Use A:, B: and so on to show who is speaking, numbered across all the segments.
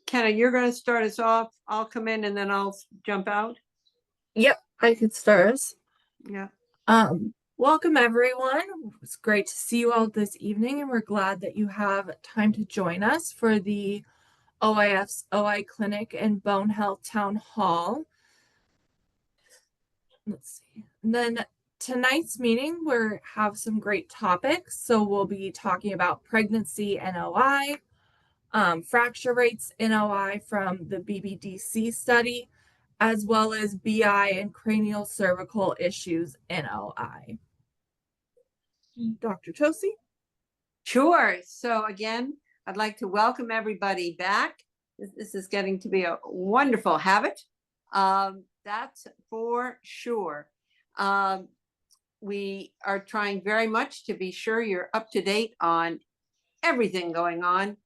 A: Kenna, you're going to start us off. I'll come in and then I'll jump out.
B: Yep, I could start us.
A: Yeah.
B: Welcome everyone. It's great to see you all this evening, and we're glad that you have time to join us for the OIF's OI Clinic and Bone Health Town Hall. Let's see. And then tonight's meeting, we have some great topics. So we'll be talking about pregnancy and OI, fracture rates in OI from the BBDC study, as well as BI and cranial cervical issues in OI. Dr. Tosi?
A: Sure. So again, I'd like to welcome everybody back. This is getting to be a wonderful habit. That's for sure. We are trying very much to be sure you're up to date on everything going on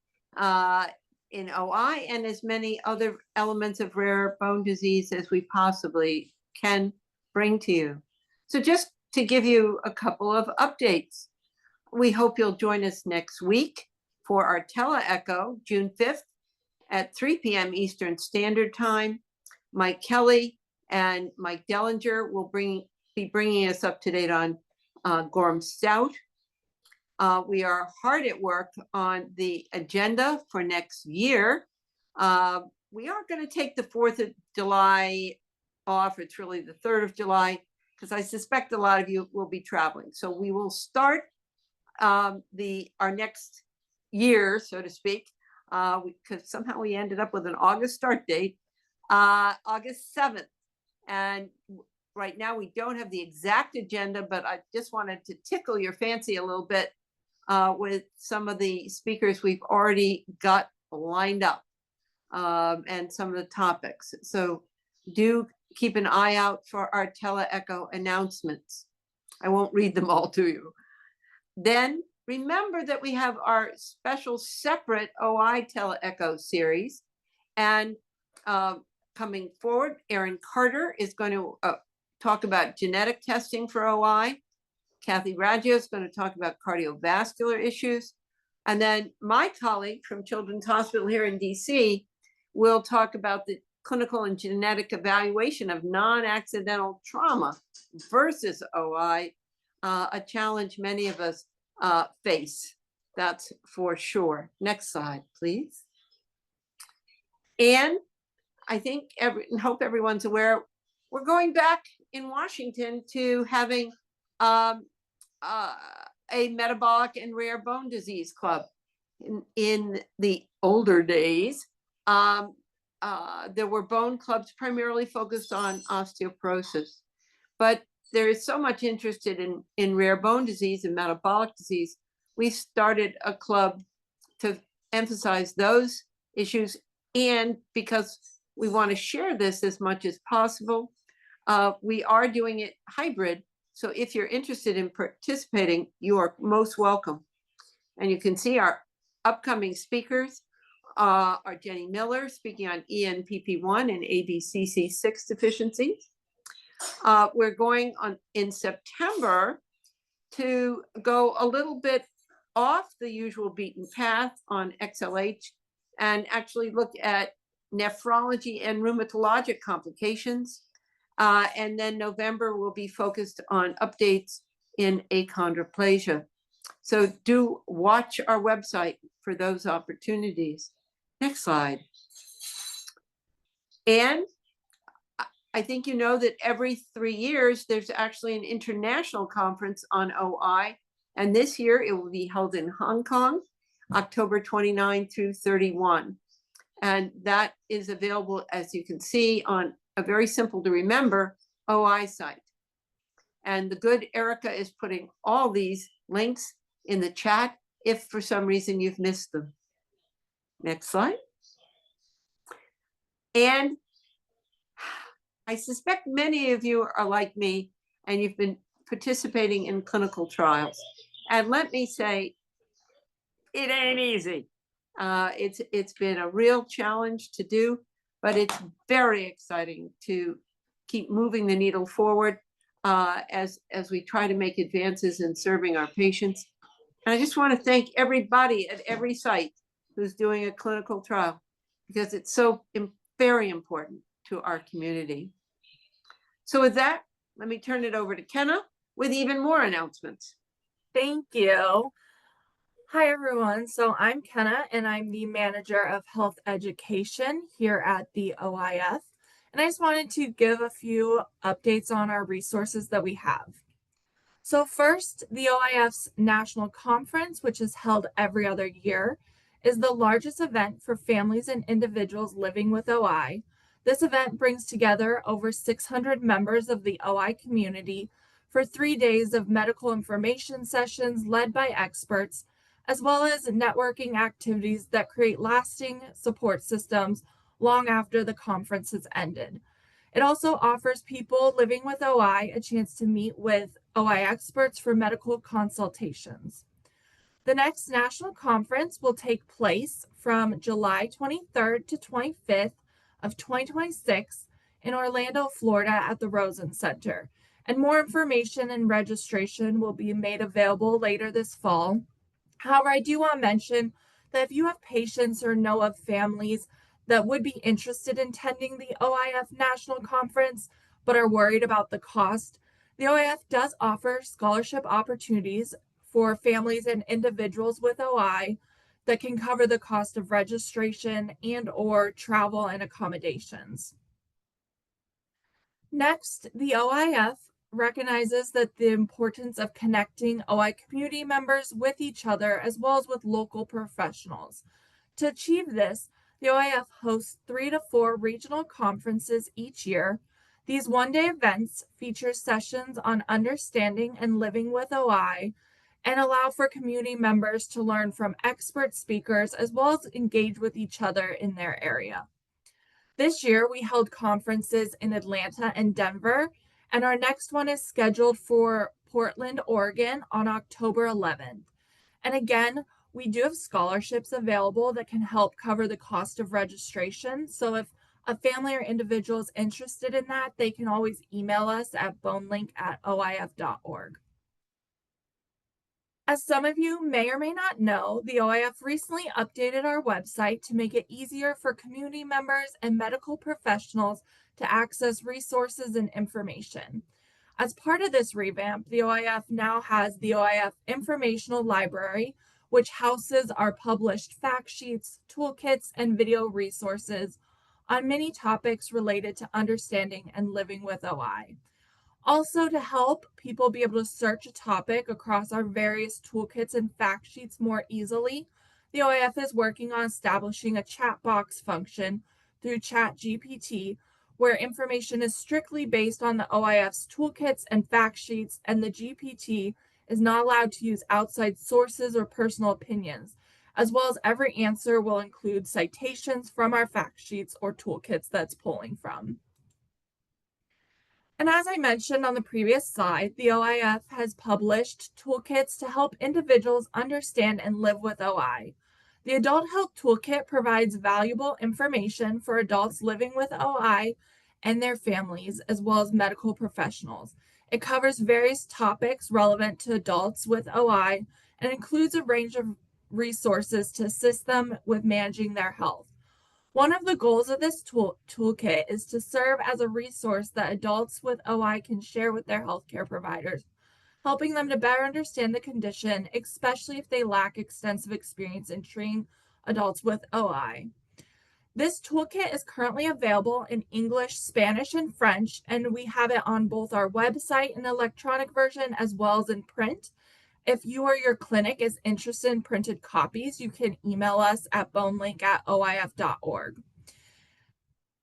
A: in OI and as many other elements of rare bone disease as we possibly can bring to you. So just to give you a couple of updates, we hope you'll join us next week for our tele-echo, June 5th at 3 p.m. Eastern Standard Time. Mike Kelly and Mike Dellinger will be bringing us up to date on Gorham Stout. We are hard at work on the agenda for next year. We are going to take the 4th of July off. It's really the 3rd of July because I suspect a lot of you will be traveling. So we will start our next year, so to speak, because somehow we ended up with an August start date, August 7th. And right now we don't have the exact agenda, but I just wanted to tickle your fancy a little bit with some of the speakers we've already got lined up and some of the topics. So do keep an eye out for our tele-echo announcements. I won't read them all to you. Then remember that we have our special separate OI tele-echo series. And coming forward, Erin Carter is going to talk about genetic testing for OI. Kathy Raggio is going to talk about cardiovascular issues. And then my colleague from Children's Hospital here in DC will talk about the clinical and genetic evaluation of non-accidental trauma versus OI, a challenge many of us face, that's for sure. Next slide, please. And I think hope everyone's aware, we're going back in Washington to having a metabolic and rare bone disease club. In the older days, there were bone clubs primarily focused on osteoporosis, but there is so much interest in rare bone disease and metabolic disease. We started a club to emphasize those issues, and because we want to share this as much as possible, we are doing it hybrid. So if you're interested in participating, you are most welcome. And you can see our upcoming speakers are Jenny Miller speaking on ENPP1 and ABCC6 deficiencies. We're going on in September to go a little bit off the usual beaten path on XLH and actually look at nephrology and rheumatologic complications. And then November will be focused on updates in achondroplasia. So do watch our website for those opportunities. Next slide. And I think you know that every 3 years, there's actually an international conference on OI. And this year it will be held in Hong Kong, October 29 through 31. And that is available, as you can see, on a very simple to remember OI site. And the good Erica is putting all these links in the chat if for some reason you've missed them. Next slide. And I suspect many of you are like me and you've been participating in clinical trials. And let me say, it ain't easy. It's been a real challenge to do, but it's very exciting to keep moving the needle forward as we try to make advances in serving our patients. And I just want to thank everybody at every site who's doing a clinical trial because it's so very important to our community. So with that, let me turn it over to Kenna with even more announcements.
B: Thank you. Hi, everyone. So I'm Kenna, and I'm the manager of health education here at the OIF. And I just wanted to give a few updates on our resources that we have. So, first, the OIF's National Conference, which is held every other year, is the largest event for families and individuals living with OI. This event brings together over 600 members of the OI community for 3 days of medical information sessions led by experts, as well as networking activities that create lasting support systems long after the conference has ended. It also offers people living with OI a chance to meet with OI experts for medical consultations. The next national conference will take place from July 23rd to 25th of 2026 in Orlando, Florida at the Rosen Center. And more information and registration will be made available later this fall. However, I do want to mention that if you have patients or know of families that would be interested in attending the OIF National Conference but are worried about the cost, the OIF does offer scholarship opportunities for families and individuals with OI that can cover the cost of registration and or travel and accommodations. Next, the OIF recognizes that the importance of connecting OI community members with each other as well as with local professionals. To achieve this, the OIF hosts 3 to 4 regional conferences each year. These one-day events feature sessions on understanding and living with OI and allow for community members to learn from expert speakers as well as engage with each other in their area. This year, we held conferences in Atlanta and Denver, and our next one is scheduled for Portland, Oregon on October 11th. And again, we do have scholarships available that can help cover the cost of registration. So if a family or individual is interested in that, they can always email us at bonelink@oif.org. As some of you may or may not know, the OIF recently updated our website to make it easier for community members and medical professionals to access resources and information. As part of this revamp, the OIF now has the OIF Informational Library, which houses our published fact sheets, toolkits, and video resources on many topics related to understanding and living with OI. Also, to help people be able to search a topic across our various toolkits and fact sheets more easily, the OIF is working on establishing a chat box function through ChatGPT, where information is strictly based on the OIF's toolkits and fact sheets, and the GPT is not allowed to use outside sources or personal opinions, as well as every answer will include citations from our fact sheets or toolkits that's pulling from. And as I mentioned on the previous slide, the OIF has published toolkits to help individuals understand and live with OI. The Adult Health Toolkit provides valuable information for adults living with OI and their families, as well as medical professionals. It covers various topics relevant to adults with OI and includes a range of resources to assist them with managing their health. One of the goals of this toolkit is to serve as a resource that adults with OI can share with their healthcare providers, helping them to better understand the condition, especially if they lack extensive experience in treating adults with OI. This toolkit is currently available in English, Spanish, and French, and we have it on both our website in electronic version as well as in print. If you or your clinic is interested in printed copies, you can email us at bonelink@oif.org.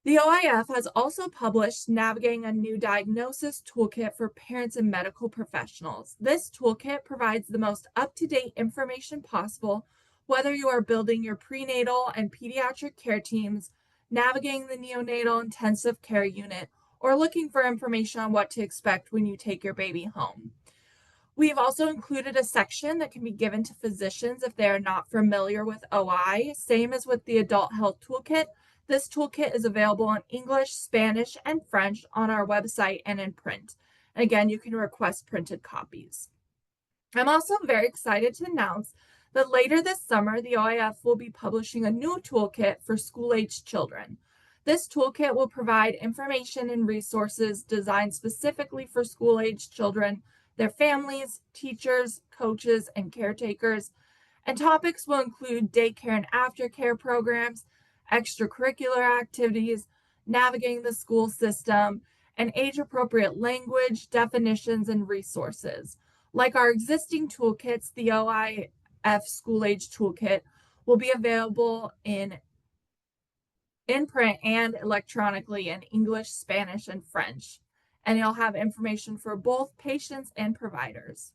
B: The OIF has also published Navigating a New Diagnosis Toolkit for Parents and Medical Professionals. This toolkit provides the most up-to-date information possible, whether you are building your prenatal and pediatric care teams, navigating the neonatal intensive care unit, or looking for information on what to expect when you take your baby home. We've also included a section that can be given to physicians if they are not familiar with OI. Same as with the Adult Health Toolkit, this toolkit is available in English, Spanish, and French on our website and in print. Again, you can request printed copies. I'm also very excited to announce But later this summer, the OIF will be publishing a new toolkit for school-aged children. This toolkit will provide information and resources designed specifically for school-aged children, their families, teachers, coaches, and caretakers. And topics will include daycare and aftercare programs, extracurricular activities, navigating the school system, and age appropriate language, definitions, and resources. Like our existing toolkits, the OIF School Age Toolkit will be available in print and electronically in English, Spanish, and French. And it'll have information for both patients and providers.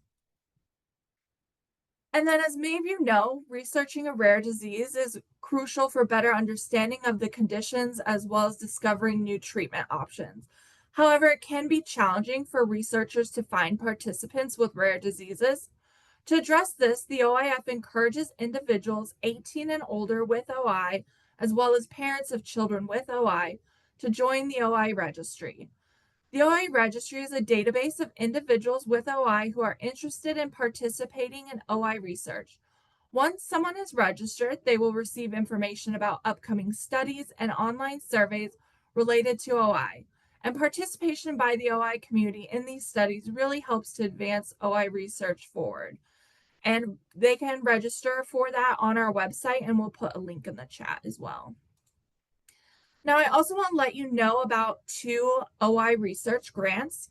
B: And then, as many of you know, researching a rare disease is crucial for better understanding of the conditions as well as discovering new treatment options. However, it can be challenging for researchers to find participants with rare diseases. To address this, the OIF encourages individuals 18 and older with OI, as well as parents of children with OI, to join the OI registry. The OI registry is a database of individuals with OI who are interested in participating in OI research. Once someone is registered, they will receive information about upcoming studies and online surveys related to OI. And participation by the OI community in these studies really helps to advance OI research forward. And they can register for that on our website, and we'll put a link in the chat as well. Now, I also want to let you know about 2 OI research grants.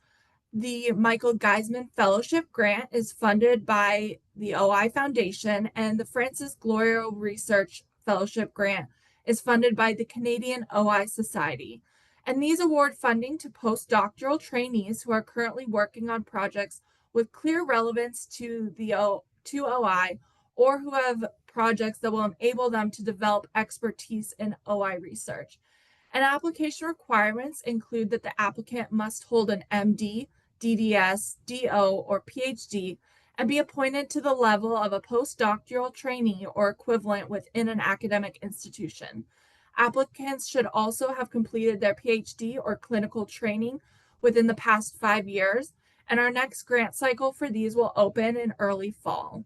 B: The Michael Geisman Fellowship Grant is funded by the OI Foundation, and the Francis Glorio Research Fellowship Grant is funded by the Canadian OI Society. And these award funding to postdoctoral trainees who are currently working on projects with clear relevance to OI, or who have projects that will enable them to develop expertise in OI research. And application requirements include that the applicant must hold an MD, DDS, DO, or PhD, and be appointed to the level of a postdoctoral trainee or equivalent within an academic institution. Applicants should also have completed their PhD or clinical training within the past 5 years, and our next grant cycle for these will open in early fall.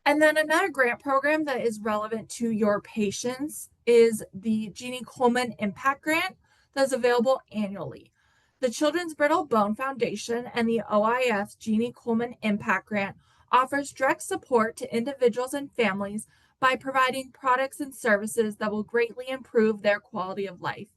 B: And then another grant program that is relevant to your patients is the Jeannie Coleman Impact Grant that's available annually. The Children's Brittle Bone Foundation and the OIF Jeannie Coleman Impact Grant offers direct support to individuals and families by providing products and services that will greatly improve their quality of life.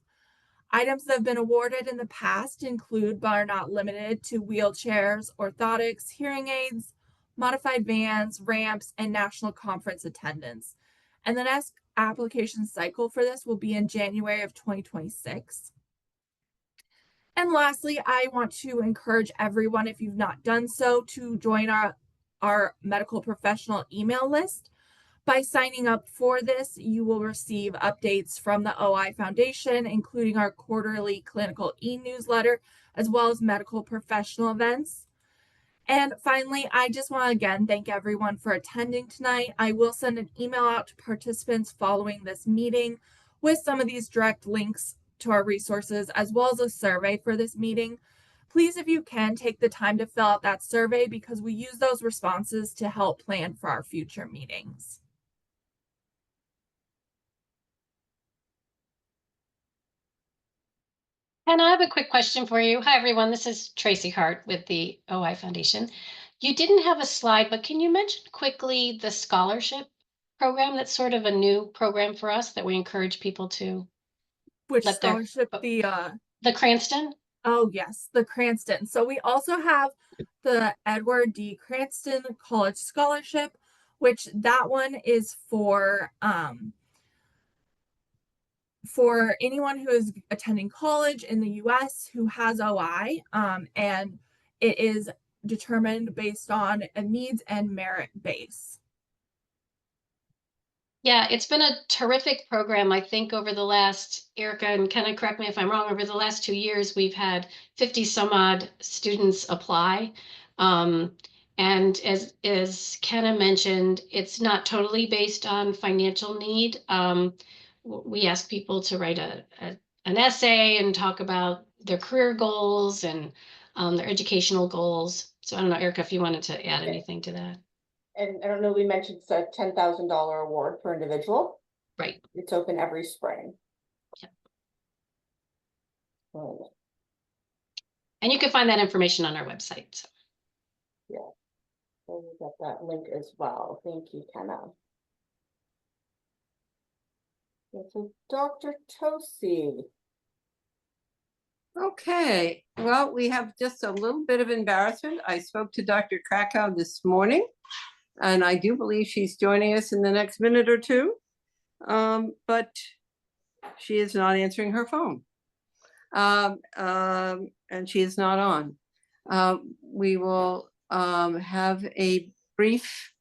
B: Items that have been awarded in the past include, but are not limited to, wheelchairs, orthotics, hearing aids, modified vans, ramps, and national conference attendance. And the next application cycle for this will be in January of 2026. And lastly, I want to encourage everyone, if you've not done so, to join our medical professional email list. By signing up for this, you will receive updates from the OI Foundation, including our quarterly clinical e-newsletter, as well as medical professional events. And finally, I just want to again thank everyone for attending tonight. I will send an email out to participants following this meeting with some of these direct links to our resources, as well as a survey for this meeting. Please, if you can, take the time to fill out that survey because we use those responses to help plan for our future meetings.
C: And I have a quick question for you. Hi, everyone. This is Tracy Hart with the OI Foundation. You didn't have a slide, but can you mention quickly the scholarship program? That's sort of a new program for us that we encourage people to
B: Which
C: let their
B: scholarship?
C: the Cranston.
B: Oh, yes, the Cranston. So we also have the Edward D. Cranston College Scholarship, which that one is for anyone who is attending college in the US who has OI, and it is determined based on a needs and merit base.
C: Yeah, it's been a terrific program. I think over the last, Erica, and kind of correct me if I'm wrong, over the last 2 years, we've had 50 some odd students apply. And as Kenna mentioned, it's not totally based on financial need. We ask people to write an essay and talk about their career goals and their educational goals. So I don't know, Erica, if you wanted to add anything to that.
D: And I don't know, we mentioned it's a $10,000 award per individual.
C: Right.
D: It's open every spring.
C: Yep.
D: Oh,
C: And you can find that information on our website. So.
D: yeah. So we got that link as well. Thank you, Kenna. So Dr. Tosi.
A: Okay, well, we have just a little bit of embarrassment. I spoke to Dr. Krakow this morning, and I do believe she's joining us in the next minute or two. But she is not answering her phone. And she is not on. We will have a brief.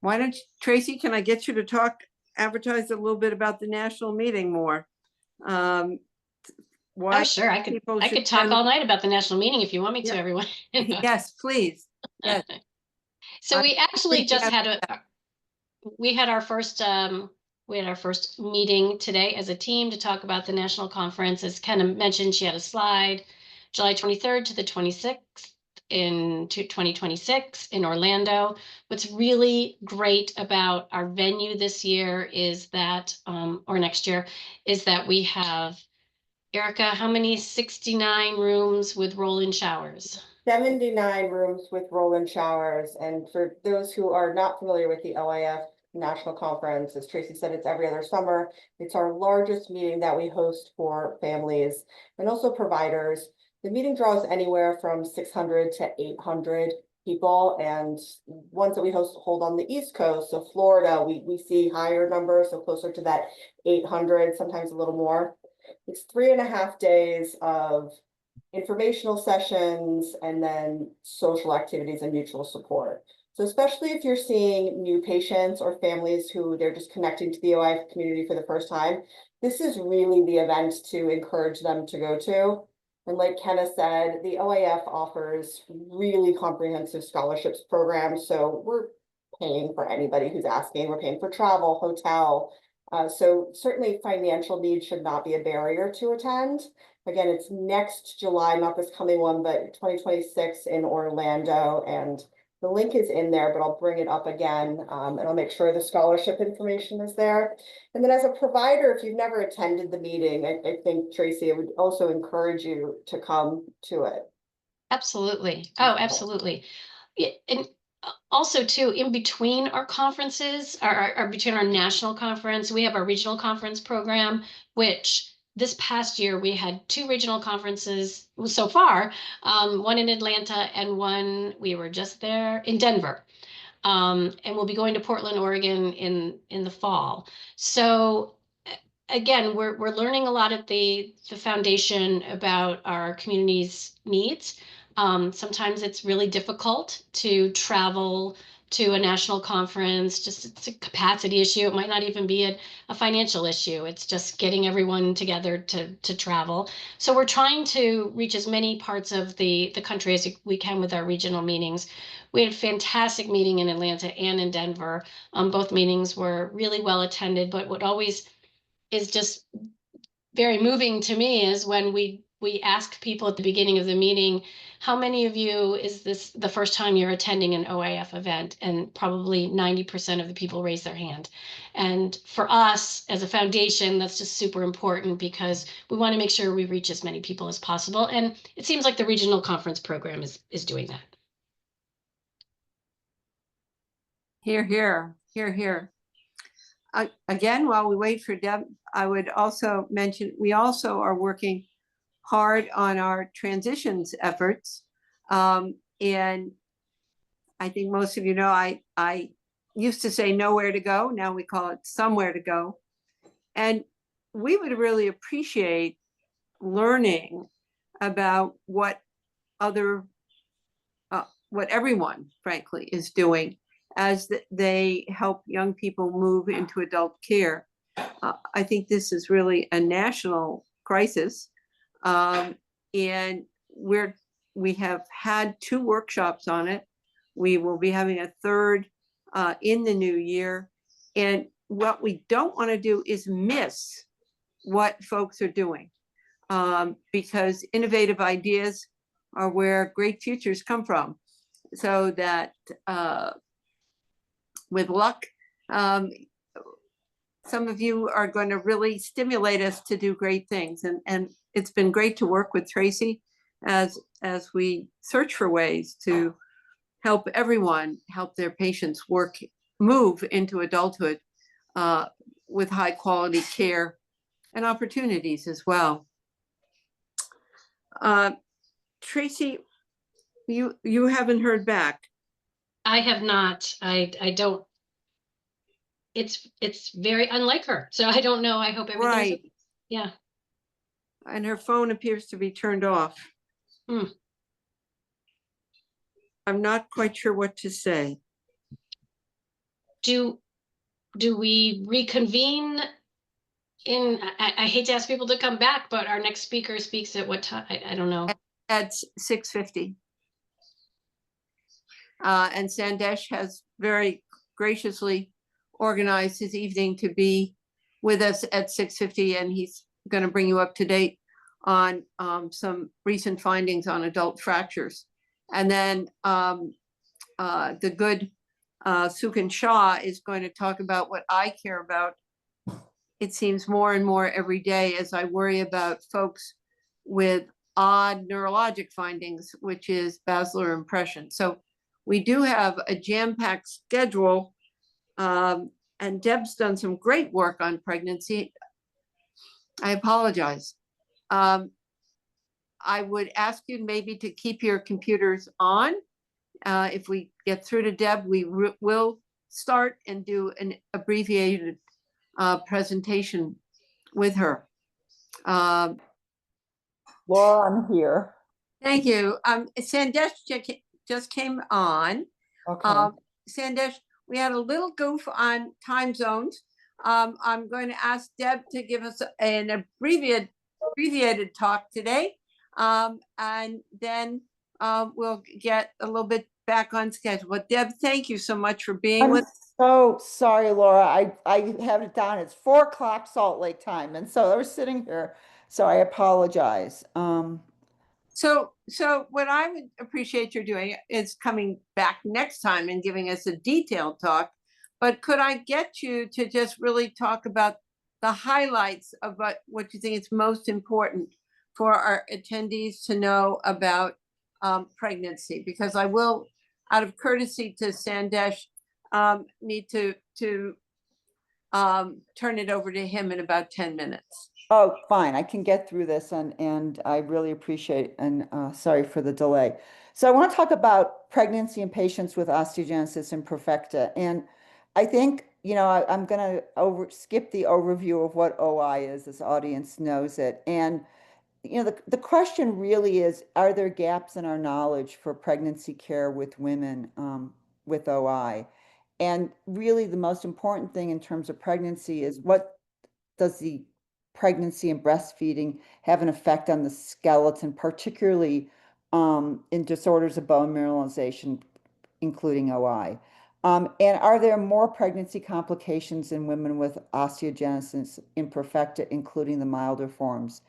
A: Why don't you, Tracy, can I get you to advertise a little bit about the national meeting more? Why
C: Oh, sure. I could talk
A: attend.
C: all night about the national meeting if you want me to,
A: Yeah.
C: everyone.
A: Yes, please. Yes.
C: So we actually
A: think we
C: just
A: have
C: had our first meeting today as a team to talk about the national conference. As Kenna mentioned, she had a slide, July 23rd to the 26th in 2026 in Orlando. What's really great about our venue this year is that, or next year, is that we have, Erica, how many? 69 rooms with roll-in showers.
D: 79 rooms with roll-in showers. And for those who are not familiar with the OIF National Conference, as Tracy said, it's every other summer. It's our largest meeting that we host for families and also providers. The meeting draws anywhere from 600 to 800 people, and ones that we hold on the East Coast, so Florida, we see higher numbers, so closer to that 800, sometimes a little more. It's 3.5 days of informational sessions and then social activities and mutual support. So especially if you're seeing new patients or families who they're just connecting to the OIF community for the first time, this is really the event to encourage them to go to. And like Kenna said, the OIF offers really comprehensive scholarships programs. So we're paying for anybody who's asking. We're paying for travel, hotel. So certainly financial needs should not be a barrier to attend. Again, it's next July, not this coming one, but 2026 in Orlando. And the link is in there, but I'll bring it up again, and I'll make sure the scholarship information is there. And then as a provider, if you've never attended the meeting, I think, Tracy, I would also encourage you to come to it.
C: Absolutely. Oh, absolutely. And also too, in between our conferences, or between our national conference, we have our regional conference program, which this past year we had 2 regional conferences so far, one in Atlanta and one, we were just there in Denver. And we'll be going to Portland, Oregon in the fall. So again, we're learning a lot at the foundation about our community's needs. Sometimes it's really difficult to travel to a national conference. Just it's a capacity issue. It might not even be a financial issue. It's just getting everyone together to travel. So we're trying to reach as many parts of the country as we can with our regional meetings. We had a fantastic meeting in Atlanta and in Denver. Both meetings were really well attended, but what always is just very moving to me is when we ask people at the beginning of the meeting, how many of you is this the first time you're attending an OIF event? And probably 90% of the people raise their hand. And for us as a foundation, that's just super important because we want to make sure we reach as many people as possible. And it seems like the regional conference program is doing that.
A: Here, here, here, here. Again, while we wait for Deb, I would also mention, we also are working hard on our transitions efforts. And I think most of you know, I used to say nowhere to go. Now we call it somewhere to go. And we would really appreciate learning about what everyone, frankly, is doing as they help young people move into adult care. I think this is really a national crisis. And we have had 2 workshops on it. We will be having a 3rd in the new year. And what we don't want to do is miss what folks are doing, because innovative ideas are where great futures come from. so that with luck, some of you are going to really stimulate us to do great things. And it's been great to work with Tracy as we search for ways to help everyone help their patients move into adulthood with high quality care and opportunities as well. Tracy, you haven't heard back.
C: I have not. I don't. It's very unlike her. So I don't know. I hope everything's
A: Right.
C: okay. Yeah.
A: And her phone appears to be turned off.
C: Hmm.
A: I'm not quite sure what to say.
C: Do we reconvene in, I hate to ask people to come back, but our next speaker speaks at what time? I don't know.
A: At 6:50. And Sandesh has very graciously organized his evening to be with us at 6:50, and he's going to bring you up to date on some recent findings on adult fractures. And then the good Sukan Shah is going to talk about what I care about. It seems more and more every day as I worry about folks with odd neurologic findings, which is basilar impression. So we do have a jam-packed schedule, and Deb's done some great work on pregnancy. I apologize. I would ask you maybe to keep your computers on. If we get through to Deb, we will start and do an abbreviated presentation with her.
E: Laura, I'm here.
A: Thank you. Sandesh just came on.
E: Okay.
A: Sandesh, we had a little goof on time zones. I'm going to ask Deb to give us an abbreviated talk today. And then we'll get a little bit back on schedule. But Deb, thank you so much for being with us.
E: So sorry, Laura. I have it down. It's 4 o'clock Salt Lake time. And so I was sitting here. So I apologize.
A: So what I would appreciate your doing is coming back next time and giving us a detailed talk. But could I get you to just really talk about the highlights of what you think is most important for our attendees to know about pregnancy? Because I will, out of courtesy to Sandesh, need to turn it over to him in about 10 minutes.
E: Oh, fine. I can get through this and I really appreciate and sorry for the delay. So I want to talk about pregnancy in patients with osteogenesis imperfecta. And I think, I'm going to skip the overview of what OI is. This audience knows it. And, the question really is, are there gaps in our knowledge for pregnancy care with women with OI? And really the most important thing in terms of pregnancy is what does the pregnancy and breastfeeding have an effect on the skeleton, particularly in disorders of bone mineralization, including OI? And are there more pregnancy complications in women with osteogenesis imperfecta, including the milder forms?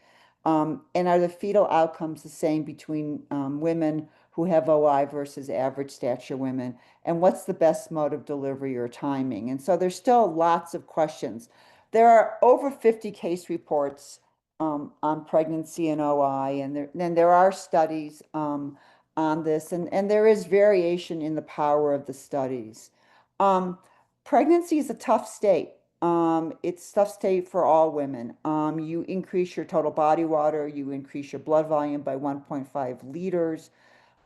E: And are the fetal outcomes the same between women who have OI versus average stature women? And what's the best mode of delivery or timing? And so there's still lots of questions. There are over 50 case reports on pregnancy and OI, and then there are studies on this, and there is variation in the power of the studies. Pregnancy is a tough state. It's a tough state for all women. You increase your total body water, you increase your blood volume by 1.5 liters.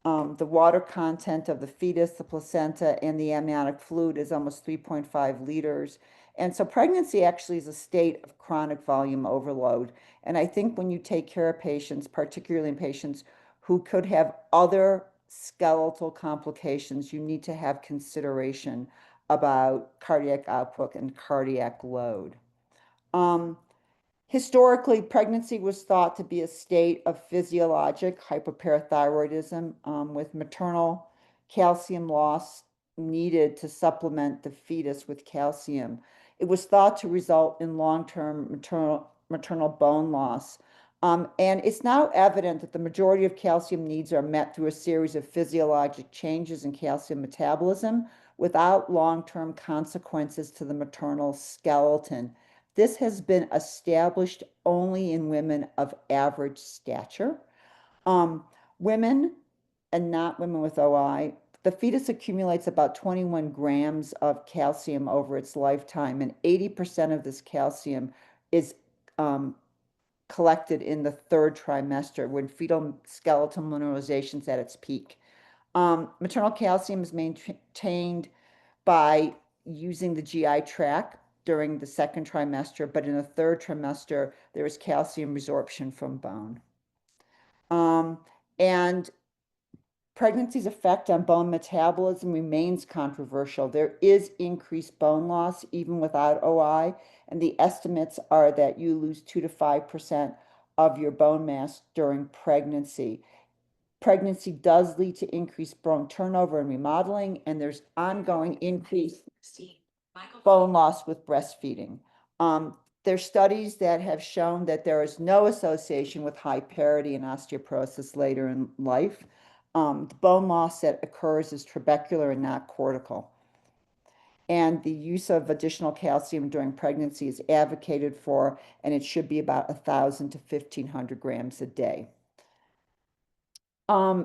E: The water content of the fetus, the placenta, and the amniotic fluid is almost 3.5 liters. And so pregnancy actually is a state of chronic volume overload. And I think when you take care of patients, particularly in patients who could have other skeletal complications, you need to have consideration about cardiac output and cardiac load. Historically, pregnancy was thought to be a state of physiologic hypoparathyroidism with maternal calcium loss needed to supplement the fetus with calcium. It was thought to result in long-term maternal bone loss. And it's now evident that the majority of calcium needs are met through a series of physiologic changes in calcium metabolism without long-term consequences to the maternal skeleton. This has been established only in women of average stature. Women and not women with OI, the fetus accumulates about 21 grams of calcium over its lifetime, and 80% of this calcium is collected in the third trimester when fetal skeletal mineralization is at its peak. Maternal calcium is maintained by using the GI tract during the second trimester, but in the third trimester, there is calcium resorption from bone. And pregnancy's effect on bone metabolism remains controversial. There is increased bone loss even without OI, and the estimates are that you lose 2 to 5% of your bone mass during pregnancy. Pregnancy does lead to increased bone turnover and remodeling, and there's ongoing increased bone loss with breastfeeding. There's studies that have shown that there is no association with high parity and osteoporosis later in life. The bone loss that occurs is trabecular and not cortical. And the use of additional calcium during pregnancy is advocated for, and it should be about 1,000 to 1,500 grams a day. I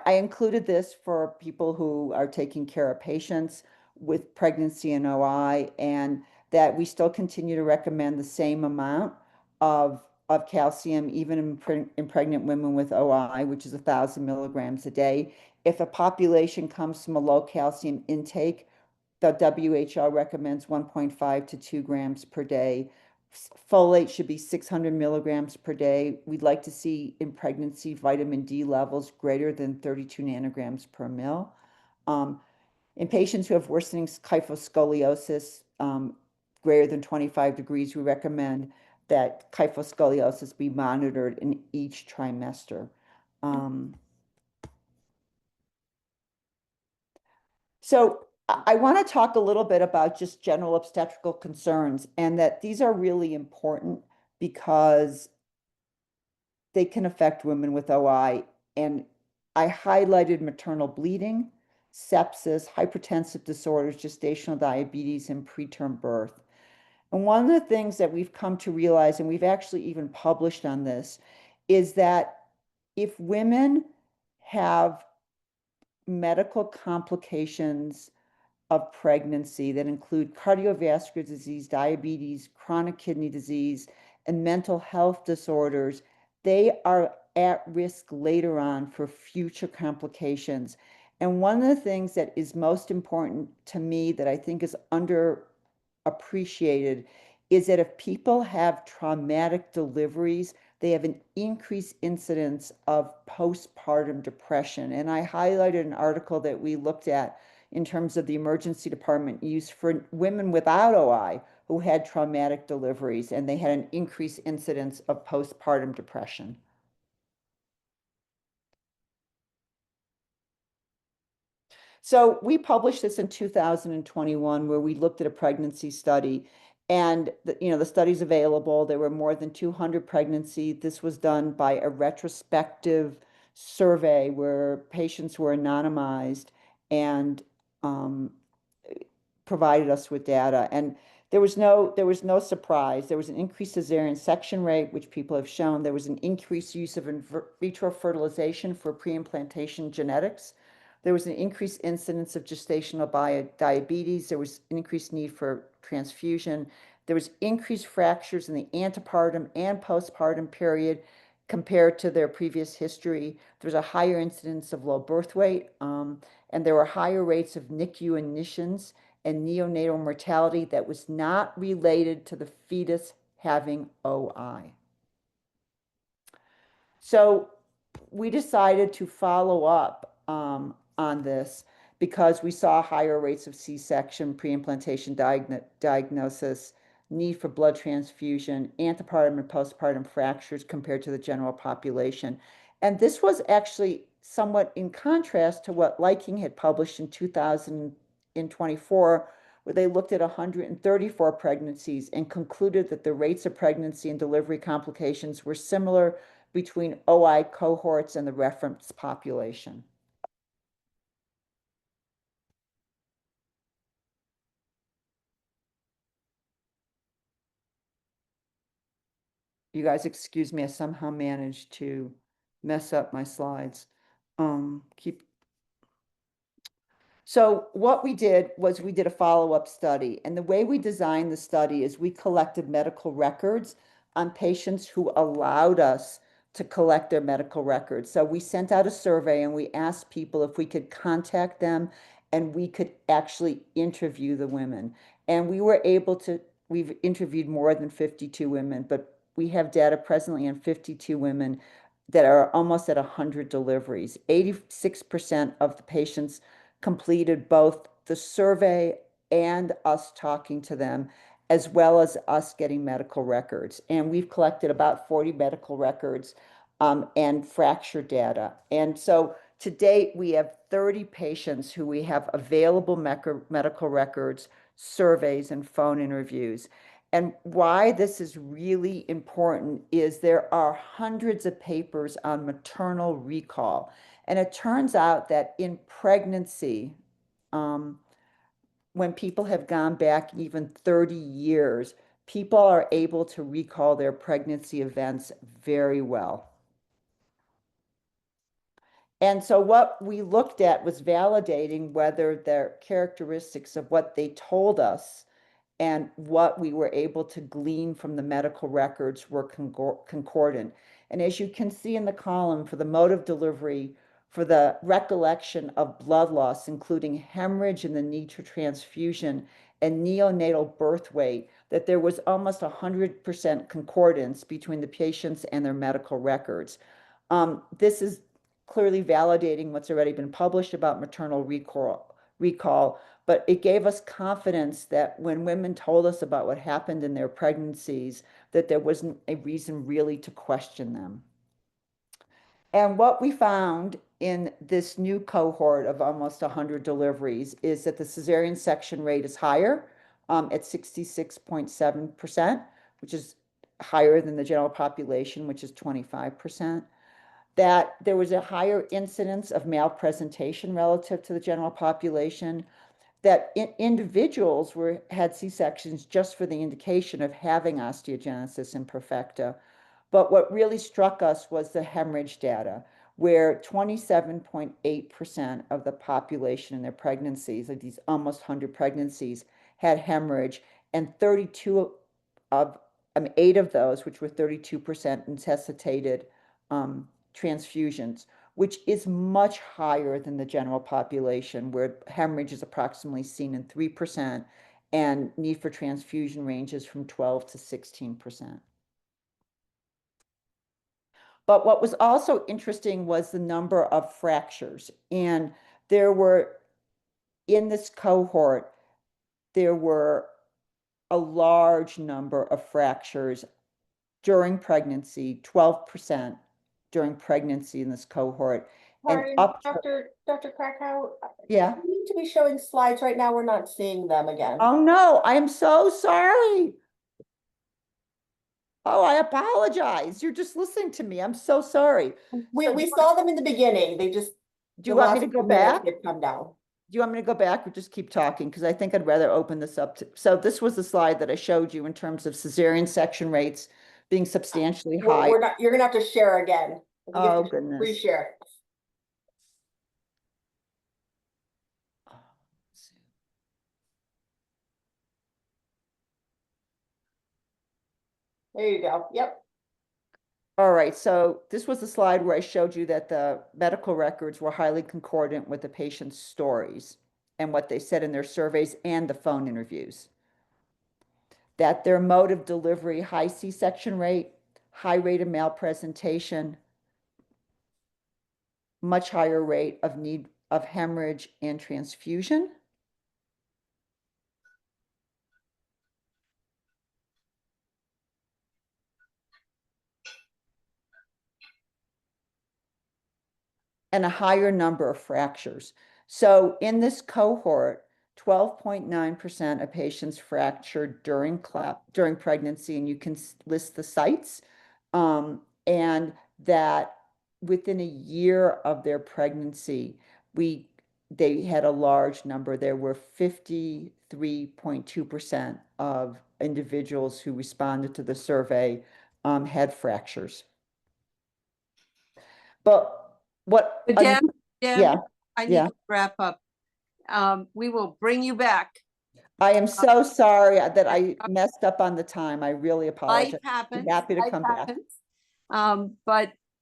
E: included this for people who are taking care of patients with pregnancy and OI, and that we still continue to recommend the same amount of calcium, even in pregnant women with OI, which is 1,000 milligrams a day. If a population comes from a low calcium intake, the WHO recommends 1.5 to 2 grams per day. Folate should be 600 milligrams per day. We'd like to see in pregnancy vitamin D levels greater than 32 nanograms per mil. In patients who have worsening kyphoscoliosis greater than 25 degrees, we recommend that kyphoscoliosis be monitored in each trimester. So I want to talk a little bit about just general obstetrical concerns, and that these are really important because they can affect women with OI. And I highlighted maternal bleeding, sepsis, hypertensive disorders, gestational diabetes, and preterm birth. And one of the things that we've come to realize, and we've actually even published on this, is that if women have medical complications of pregnancy that include cardiovascular disease, diabetes, chronic kidney disease, and mental health disorders, they are at risk later on for future complications. And one of the things that is most important to me that I think is underappreciated is that if people have traumatic deliveries, they have an increased incidence of postpartum depression. And I highlighted an article that we looked at in terms of the emergency department use for women without OI who had traumatic deliveries, and they had an increased incidence of postpartum depression. So we published this in 2021 where we looked at a pregnancy study, and the study's available. There were more than 200 pregnancies. This was done by a retrospective survey where patients were anonymized and provided us with data. And there was no surprise. There was an increased cesarean section rate, which people have shown. There was an increased use of in vitro fertilization for pre-implantation genetics. There was an increased incidence of gestational diabetes. There was an increased need for transfusion. There was increased fractures in the antepartum and postpartum period compared to their previous history. There was a higher incidence of low birth weight, and there were higher rates of NICU admissions and neonatal mortality that was not related to the fetus having OI. So we decided to follow up on this because we saw higher rates of C-section, pre-implantation diagnosis, need for blood transfusion, antepartum and postpartum fractures compared to the general population. And this was actually somewhat in contrast to what Liking had published in 2024, where they looked at 134 pregnancies and concluded that the rates of pregnancy and delivery complications were similar between OI cohorts and the reference population. You guys excuse me, I somehow managed to mess up my slides. So what we did was we did a follow-up study, and the way we designed the study is we collected medical records on patients who allowed us to collect their medical records. So we sent out a survey and we asked people if we could contact them and we could actually interview the women. And we were able to, we've interviewed more than 52 women, but we have data presently on 52 women that are almost at 100 deliveries. 86% of the patients completed both the survey and us talking to them, as well as us getting medical records. And we've collected about 40 medical records and fracture data. And so to date, we have 30 patients who we have available medical records, surveys, and phone interviews. And why this is really important is there are hundreds of papers on maternal recall. And it turns out that in pregnancy, when people have gone back even 30 years, people are able to recall their pregnancy events very well. And so what we looked at was validating whether their characteristics of what they told us and what we were able to glean from the medical records were concordant. And as you can see in the column for the mode of delivery, for the recollection of blood loss, including hemorrhage and the need for transfusion and neonatal birth weight, that there was almost 100% concordance between the patients and their medical records. This is clearly validating what's already been published about maternal recall, but it gave us confidence that when women told us about what happened in their pregnancies, that there wasn't a reason really to question them. And what we found in this new cohort of almost 100 deliveries is that the cesarean section rate is higher at 66.7%, which is higher than the general population, which is 25%. That there was a higher incidence of malpresentation relative to the general population, that individuals had C-sections just for the indication of having osteogenesis imperfecta. But what really struck us was the hemorrhage data, where 27.8% of the population in their pregnancies, like these almost 100 pregnancies, had hemorrhage, and 32 of 8 of those, which were 32%, necessitated transfusions, which is much higher than the general population, where hemorrhage is approximately seen in 3% and need for transfusion ranges from 12 to 16%. But what was also interesting was the number of fractures. And there were, in this cohort, there were a large number of fractures during pregnancy, 12% during pregnancy in this cohort.
D: Sorry,
E: And up to,
D: Dr. Krakow,
E: yeah.
D: we need to be showing slides right now. We're not seeing them again.
E: Oh no, I am so sorry. Oh, I apologize. You're just listening to me. I'm so sorry.
D: We saw them in the beginning. They just,
E: Do you want me to go back?
D: They've come down.
E: Do you want me to go back or just keep talking? Because I think I'd rather open this up. So this was the slide that I showed you in terms of cesarean section rates being substantially high.
D: We're not, you're gonna have to share again.
E: Oh, goodness.
D: Reshare. There you go. Yep.
E: All right, so this was the slide where I showed you that the medical records were highly concordant with the patient's stories and what they said in their surveys and the phone interviews. That their mode of delivery, high C-section rate, high rate of malpresentation, much higher rate of need of hemorrhage and transfusion. And a higher number of fractures. So in this cohort, 12.9% of patients fractured during pregnancy, and you can list the sites. And that within a year of their pregnancy, they had a large number. There were 53.2% of individuals who responded to the survey had fractures. But what?
A: Deb,
E: Yeah,
A: I need
E: yeah.
A: to wrap up. We will bring you back.
E: I am so sorry that I messed up on the time. I really apologize.
A: Life happens.
E: I'm happy to
A: Life
E: come back.
A: happens.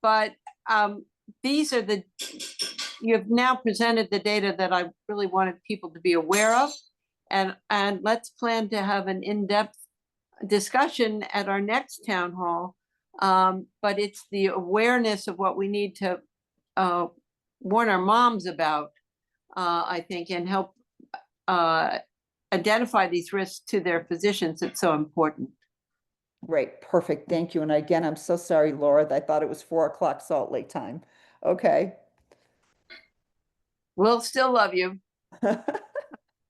A: But these are you have now presented the data that I really wanted people to be aware of. And let's plan to have an in-depth discussion at our next town hall. But it's the awareness of what we need to warn our moms about, I think, and help identify these risks to their physicians. It's so important.
E: Great, perfect, thank you. And again, I'm so sorry, Laura, I thought it was 4 o'clock Salt Lake time. Okay.
A: We'll still love you.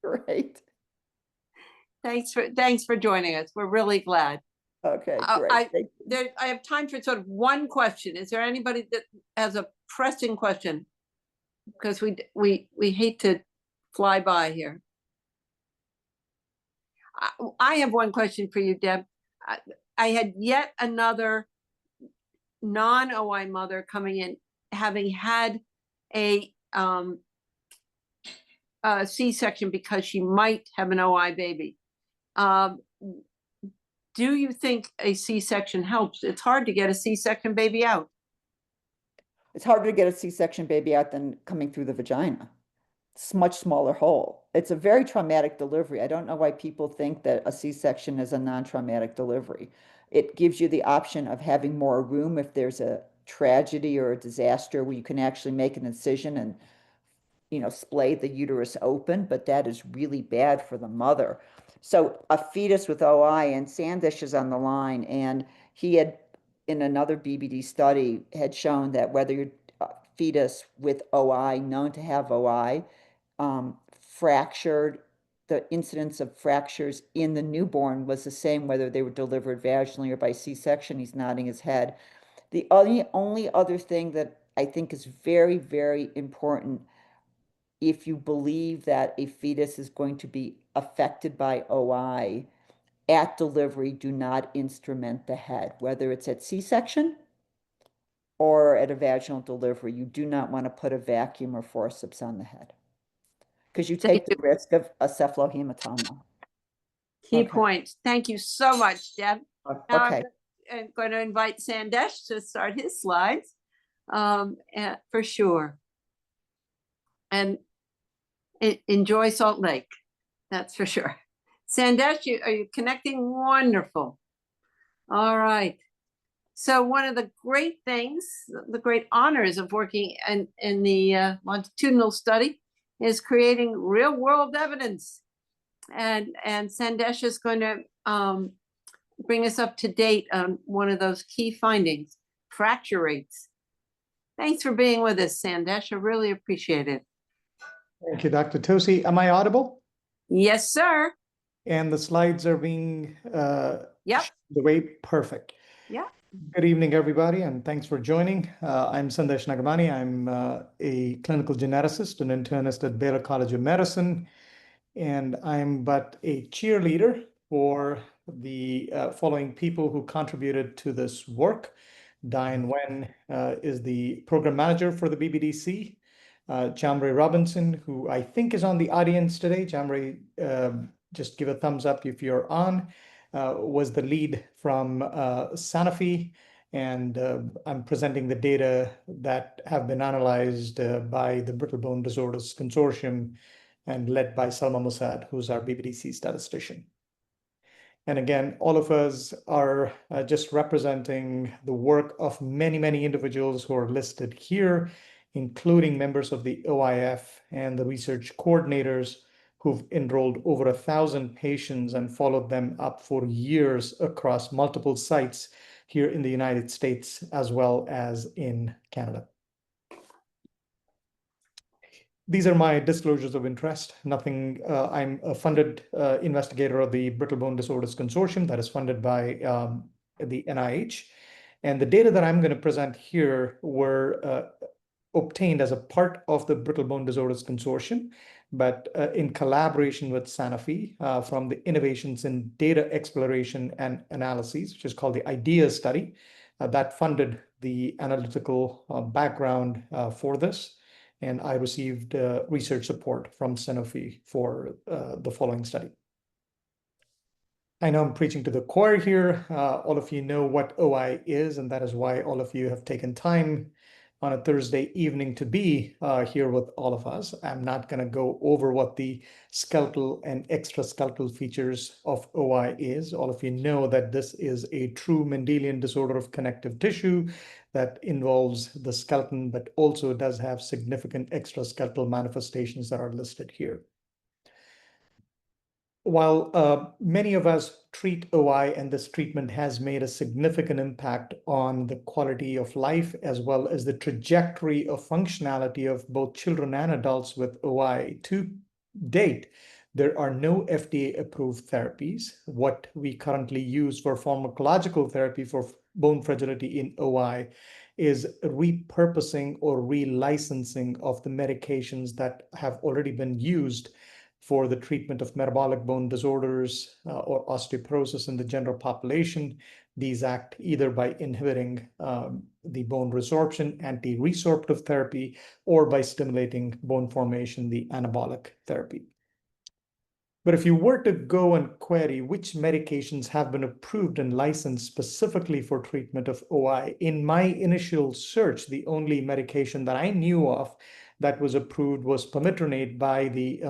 E: Great.
A: Thanks for joining us. We're really glad.
E: Okay, great.
A: I have time for sort of one question. Is there anybody that has a pressing question? Because we hate to fly by here. I have one question for you, Deb. I had yet another non-OI mother coming in, having had a C-section because she might have an OI baby. Do you think a C-section helps? It's hard to get a C-section baby out.
E: It's harder to get a C-section baby out than coming through the vagina. It's a much smaller hole. It's a very traumatic delivery. I don't know why people think that a C-section is a non-traumatic delivery. It gives you the option of having more room if there's a tragedy or a disaster where you can actually make an incision and, splay the uterus open, but that is really bad for the mother. So a fetus with OI, and Sandish is on the line, and he had, in another BBD study, had shown that whether you're fetus with OI, known to have OI, fractured, the incidence of fractures in the newborn was the same whether they were delivered vaginally or by C-section. He's nodding his head. The only other thing that I think is very, very important, if you believe that a fetus is going to be affected by OI, at delivery, do not instrument the head, whether it's at C-section or at a vaginal delivery. You do not want to put a vacuum or forceps on the head because you take the risk of a cephalohematoma.
A: Key points. Thank you so much, Deb. Now
E: Okay.
A: I'm going to invite Sandesh to start his slides, for sure. And enjoy Salt Lake, that's for sure. Sandesh, are you connecting? Wonderful. All right. So one of the great things, the great honors of working in the longitudinal study is creating real world evidence. And Sandesh is going to bring us up to date on one of those key findings, fracture rates. Thanks for being with us, Sandesh. I really appreciate it.
F: Thank you, Dr. Tosi. Am I audible?
A: Yes, sir.
F: And the slides are being
A: Yep.
F: the way perfect.
A: Yeah.
F: Good evening, everybody, and thanks for joining. I'm Sandesh Nagamani. I'm a clinical geneticist and internist at Baylor College of Medicine, and I'm but a cheerleader for the following people who contributed to this work. Diane Wen is the program manager for the BBDC. Jamre Robinson, who I think is on the audience today. Jamre, just give a thumbs up if you're on, was the lead from Sanofi. And I'm presenting the data that have been analyzed by the Brittle Bone Disorders Consortium and led by Salma Mossad, who's our BBDC statistician. And again, all of us are just representing the work of many, many individuals who are listed here, including members of the OIF and the research coordinators who've enrolled over 1,000 patients and followed them up for years across multiple sites here in the United States as well as in Canada. These are my disclosures of interest. Nothing, I'm a funded investigator of the Brittle Bone Disorders Consortium that is funded by the NIH. And the data that I'm going to present here were obtained as a part of the Brittle Bone Disorders Consortium, but in collaboration with Sanofi from the Innovations in Data Exploration and Analyses, which is called the IDEA study, that funded the analytical background for this. And I received research support from Sanofi for the following study. I know I'm preaching to the choir here. All of you know what OI is, and that is why all of you have taken time on a Thursday evening to be here with all of us. I'm not going to go over what the skeletal and extraskeletal features of OI is. All of you know that this is a true Mendelian disorder of connective tissue that involves the skeleton, but also does have significant extraskeletal manifestations that are listed here. While many of us treat OI, and this treatment has made a significant impact on the quality of life as well as the trajectory of functionality of both children and adults with OI, to date, there are no FDA-approved therapies. What we currently use for pharmacological therapy for bone fragility in OI is repurposing or relicensing of the medications that have already been used for the treatment of metabolic bone disorders or osteoporosis in the general population. These act either by inhibiting the bone resorption, anti-resorptive therapy, or by stimulating bone formation, the anabolic therapy. But if you were to go and query which medications have been approved and licensed specifically for treatment of OI, in my initial search, the only medication that I knew of that was approved was pomidorate by the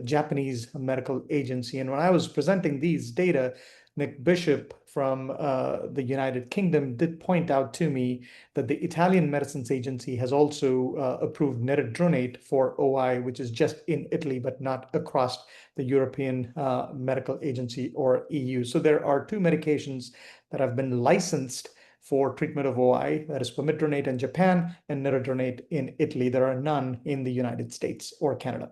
F: Japanese medical agency. And when I was presenting these data, Nick Bishop from the United Kingdom did point out to me that the Italian Medicines Agency has also approved neridronate for OI, which is just in Italy, but not across the European Medical Agency or EU. So there are two medications that have been licensed for treatment of OI, that is pomidorate in Japan and neridronate in Italy. There are none in the United States or Canada.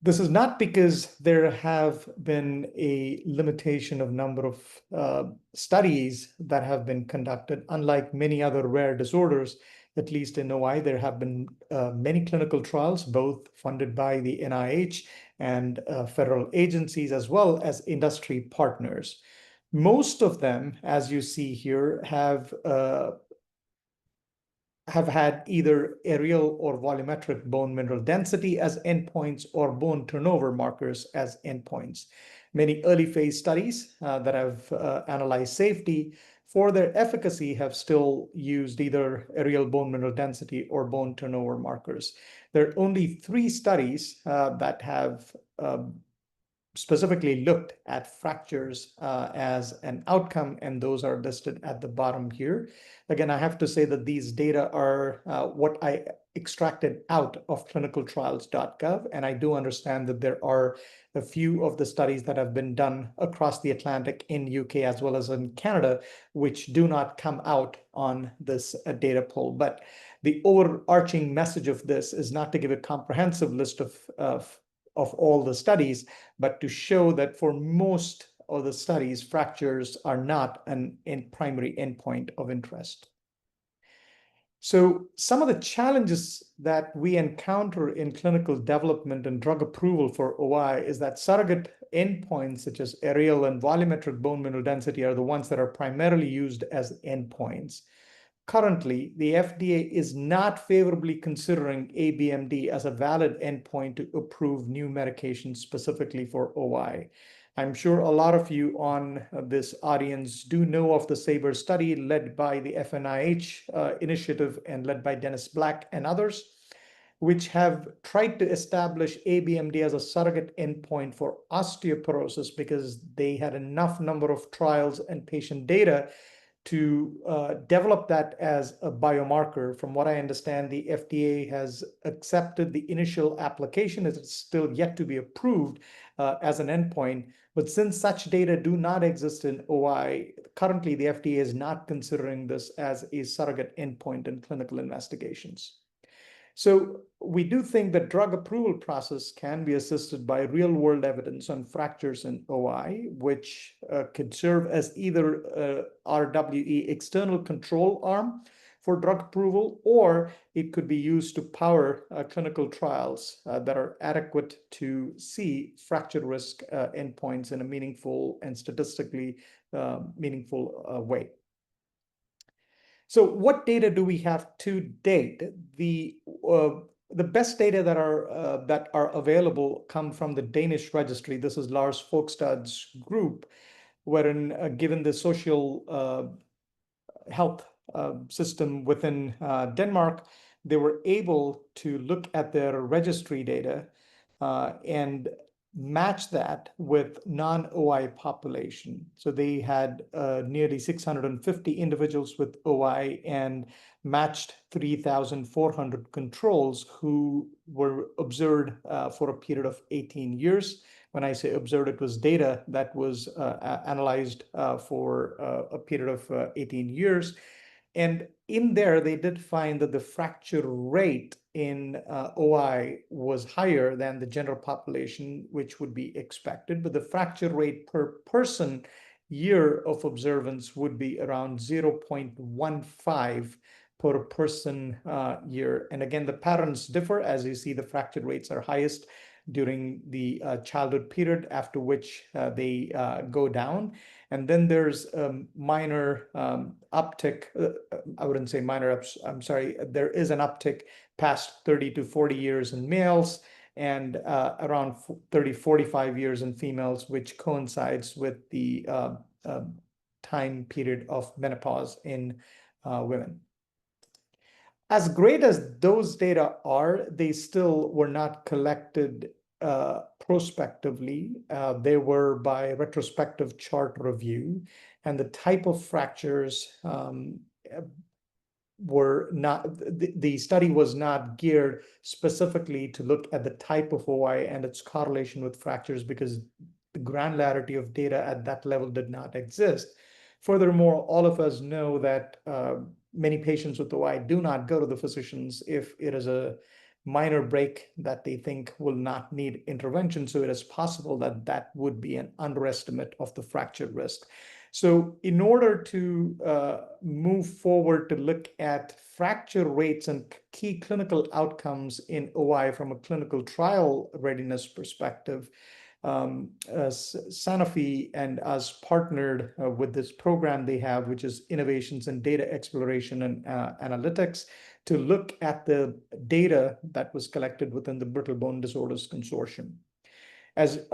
F: This is not because there have been a limitation of number of studies that have been conducted. Unlike many other rare disorders, at least in OI, there have been many clinical trials, both funded by the NIH and federal agencies, as well as industry partners. Most of them, as you see here, have had either aerial or volumetric bone mineral density as endpoints or bone turnover markers as endpoints. Many early phase studies that have analyzed safety for their efficacy have still used either aerial bone mineral density or bone turnover markers. There are only 3 studies that have specifically looked at fractures as an outcome, and those are listed at the bottom here. Again, I have to say that these data are what I extracted out of clinicaltrials.gov, and I do understand that there are a few of the studies that have been done across the Atlantic in UK as well as in Canada, which do not come out on this data pool. But the overarching message of this is not to give a comprehensive list of all the studies, but to show that for most of the studies, fractures are not an primary endpoint of interest. So some of the challenges that we encounter in clinical development and drug approval for OI is that surrogate endpoints such as aerial and volumetric bone mineral density are the ones that are primarily used as endpoints. Currently, the FDA is not favorably considering ABMD as a valid endpoint to approve new medications specifically for OI. I'm sure a lot of you on this audience do know of the SABRE study led by the FNIH initiative and led by Dennis Black and others, which have tried to establish ABMD as a surrogate endpoint for osteoporosis because they had enough number of trials and patient data to develop that as a biomarker. From what I understand, the FDA has accepted the initial application as it's still yet to be approved as an endpoint. But since such data do not exist in OI, currently the FDA is not considering this as a surrogate endpoint in clinical investigations. So we do think that drug approval process can be assisted by real-world evidence on fractures in OI, which could serve as either RWE external control arm for drug approval, or it could be used to power clinical trials that are adequate to see fracture risk endpoints in a meaningful and statistically meaningful way. So what data do we have to date? The best data that are available come from the Danish registry. This is Lars Fogstad's group, wherein given the social health system within Denmark, they were able to look at their registry data and match that with non-OI population. So they had nearly 650 individuals with OI and matched 3,400 controls who were observed for a period of 18 years. When I say observed, it was data that was analyzed for a period of 18 years. And in there, they did find that the fracture rate in OI was higher than the general population, which would be expected. But the fracture rate per person year of observance would be around 0.15 per person year. And again, the patterns differ. As you see, the fracture rates are highest during the childhood period, after which they go down. And then there's a minor uptick. I wouldn't say minor, I'm sorry. There is an uptick past 30 to 40 years in males and around 30, 45 years in females, which coincides with the time period of menopause in women. As great as those data are, they still were not collected prospectively. They were by retrospective chart review, and the type of fractures were not, the study was not geared specifically to look at the type of OI and its correlation with fractures, because the granularity of data at that level did not exist. Furthermore, all of us know that many patients with OI do not go to the physicians if it is a minor break that they think will not need intervention. So it is possible that that would be an underestimate of the fracture risk. So in order to move forward to look at fracture rates and key clinical outcomes in OI from a clinical trial readiness perspective, Sanofi and us partnered with this program they have, which is Innovations in Data Exploration and Analytics, to look at the data that was collected within the Brittle Bone Disorders Consortium. As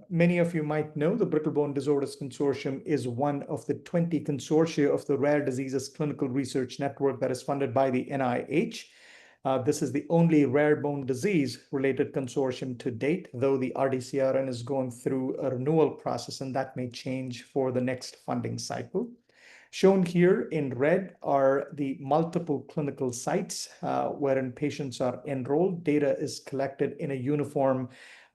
F: many of you might know, the Brittle Bone Disorders Consortium is one of the 20 consortia of the Rare Diseases Clinical Research Network that is funded by the NIH. This is the only rare bone disease-related consortium to date, though the RDCRN is going through a renewal process, and that may change for the next funding cycle. Shown here in red are the multiple clinical sites wherein patients are enrolled. Data is collected in a uniform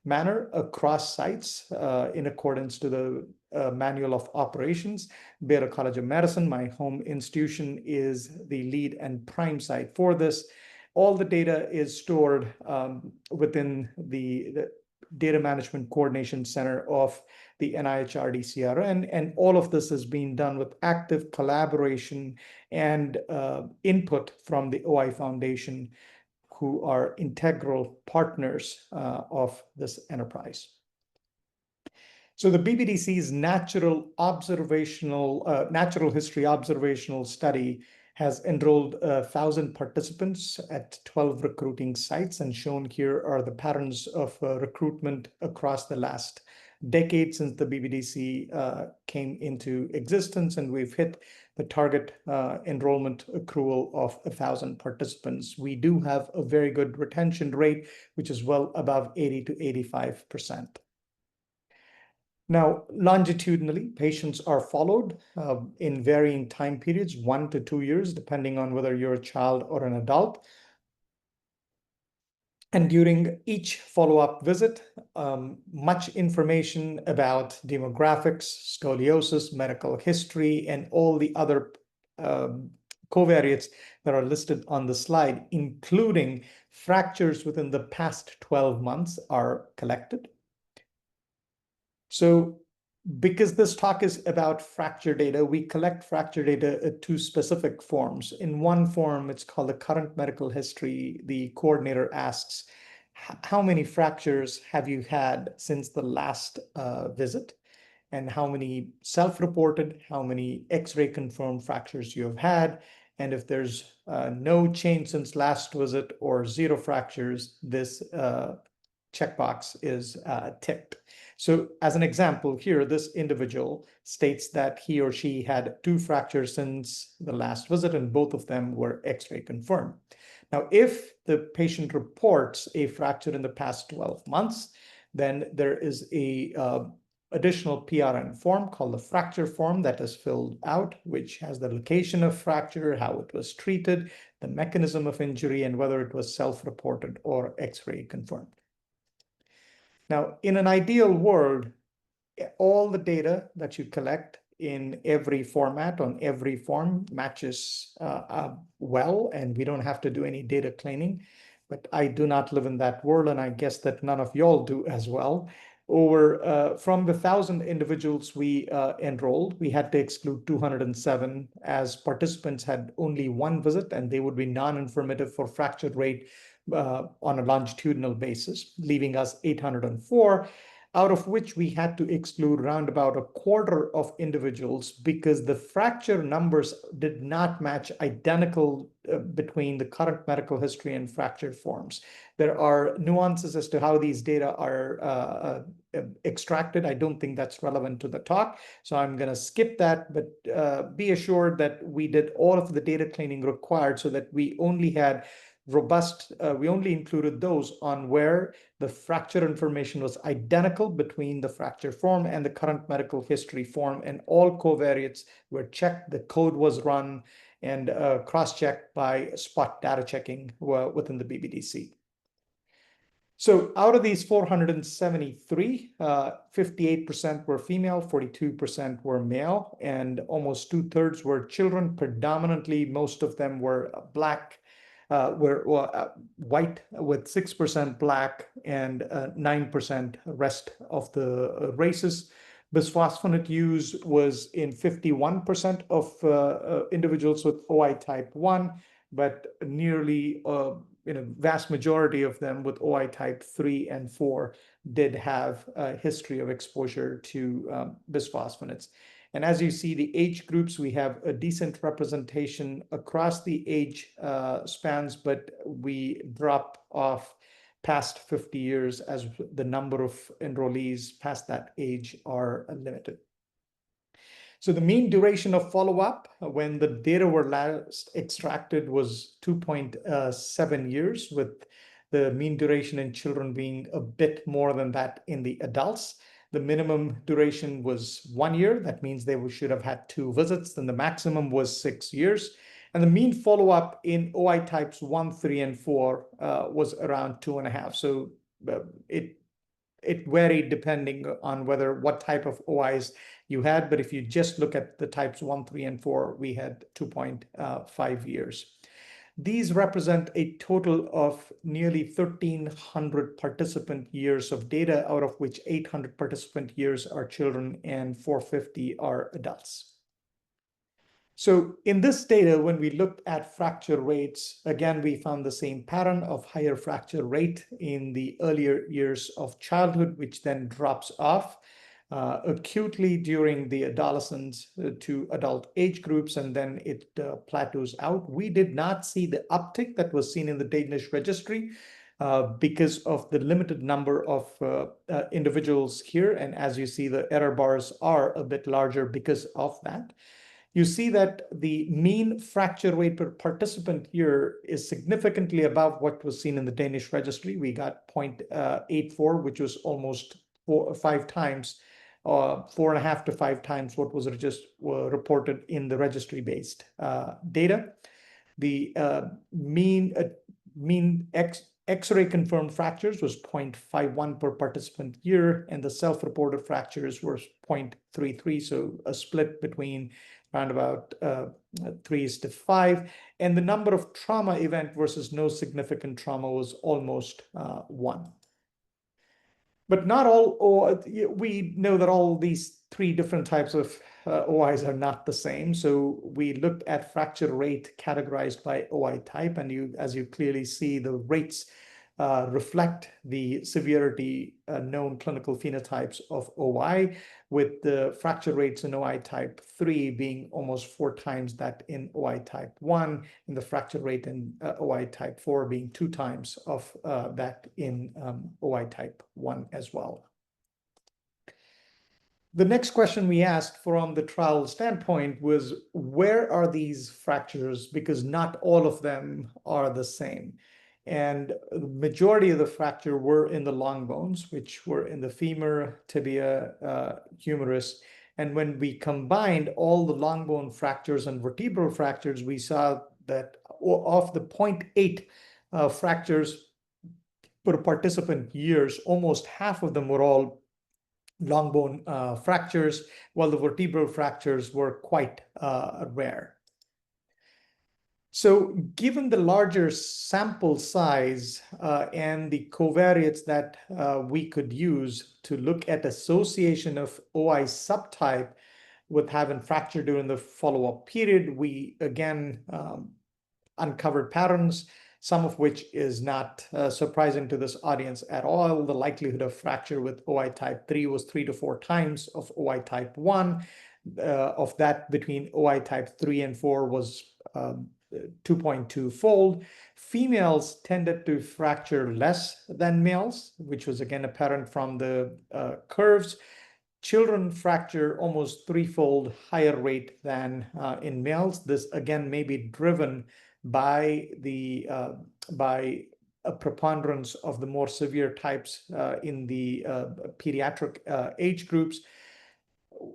F: manner across sites in accordance to the Manual of Operations. Baylor College of Medicine, my home institution, is the lead and prime site for this. All the data is stored within the Data Management Coordination Center of the NIH RDCRN, and all of this is being done with active collaboration and input from the OI Foundation, who are integral partners of this enterprise. So the BBDC's natural history observational study has enrolled 1,000 participants at 12 recruiting sites, and shown here are the patterns of recruitment across the last decade since the BBDC came into existence, and we've hit the target enrollment accrual of 1,000 participants. We do have a very good retention rate, which is well above 80 to 85%. Now, longitudinally, patients are followed in varying time periods, 1 to 2 years, depending on whether you're a child or an adult. And during each follow-up visit, much information about demographics, scoliosis, medical history, and all the other covariates that are listed on the slide, including fractures within the past 12 months are collected. So because this talk is about fracture data, we collect fracture data in two specific forms. In one form, it's called the current medical history. The coordinator asks, how many fractures have you had since the last visit? And how many self-reported, how many X-ray confirmed fractures you have had. And if there's no change since last visit or 0 fractures, this checkbox is ticked. So as an example here, this individual states that he or she had 2 fractures since the last visit, and both of them were X-ray confirmed. Now, if the patient reports a fracture in the past 12 months, then there is a additional PRN form called the fracture form that is filled out, which has the location of fracture, how it was treated, the mechanism of injury, and whether it was self-reported or X-ray confirmed. Now, in an ideal world, all the data that you collect in every format on every form matches well, and we don't have to do any data cleaning. But I do not live in that world, and I guess that none of y'all do as well. From the 1,000 individuals we enrolled, we had to exclude 207 as participants had only 1 visit, and they would be non-informative for fracture rate on a longitudinal basis, leaving us 804. Out of which we had to exclude around about a quarter of individuals because the fracture numbers did not match identical between the current medical history and fracture forms. There are nuances as to how these data are extracted. I don't think that's relevant to the talk, so I'm going to skip that, but be assured that we did all of the data cleaning required so that we only had robust, we only included those on where the fracture information was identical between the fracture form and the current medical history form, and all covariates were checked, the code was run, and cross-checked by spot data checking within the BBDC. So out of these 473, 58% were female, 42% were male, and almost 2/3 were children. Predominantly, most of them were Black, white with 6% Black and 9% rest of the races. Bisphosphonate use was in 51% of individuals with OI type 1, but nearly vast majority of them with OI type 3 and 4 did have a history of exposure to bisphosphonates. And as you see, the age groups, we have a decent representation across the age spans, but we drop off past 50 years as the number of enrollees past that age are limited. So the mean duration of follow-up when the data were last extracted was 2.7 years, with the mean duration in children being a bit more than that in the adults. The minimum duration was 1 year. That means they should have had 2 visits. Then the maximum was 6 years. And the mean follow-up in OI types 1, 3, and 4 was around 2.5. So it varied depending on what type of OIs you had. But if you just look at the types 1, 3, and 4, we had 2.5 years. These represent a total of nearly 1,300 participant years of data, out of which 800 participant years are children and 450 are adults. So in this data, when we looked at fracture rates, again, we found the same pattern of higher fracture rate in the earlier years of childhood, which then drops off acutely during the adolescence to adult age groups, and then it plateaus out. We did not see the uptick that was seen in the Danish registry because of the limited number of individuals here. And as you see, the error bars are a bit larger because of that. You see that the mean fracture rate per participant year is significantly above what was seen in the Danish registry. We got 0.84, which was almost 5 times, 4.5 to 5 times what was just reported in the registry-based data. The mean X-ray confirmed fractures was 0.51 per participant year, and the self-reported fractures were 0.33, so a split between around about 3:5. And the number of trauma event versus no significant trauma was almost 1. But not all, or we know that all these 3 different types of OIs are not the same. So we looked at fracture rate categorized by OI type, and as you clearly see, the rates reflect the severity known clinical phenotypes of OI, with the fracture rates in OI type 3 being almost 4 times that in OI type 1, and the fracture rate in OI type 4 being 2 times of that in OI type 1 as well. The next question we asked from the trial standpoint was, where are these fractures? Because not all of them are the same. And the majority of the fracture were in the long bones, which were in the femur, tibia, humerus. And when we combined all the long bone fractures and vertebral fractures, we saw that of the 0.8 fractures per participant years, almost half of them were all long bone fractures, while the vertebral fractures were quite rare. So given the larger sample size and the covariates that we could use to look at association of OI subtype with having fracture during the follow-up period, we again uncovered patterns, some of which is not surprising to this audience at all. The likelihood of fracture with OI type 3 was 3 to 4 times of OI type 1. Of that, between OI type 3 and 4 was 2.2-fold. Females tended to fracture less than males, which was again apparent from the curves. Children fracture almost 3-fold higher rate than in males. This again may be driven by a preponderance of the more severe types in the pediatric age groups.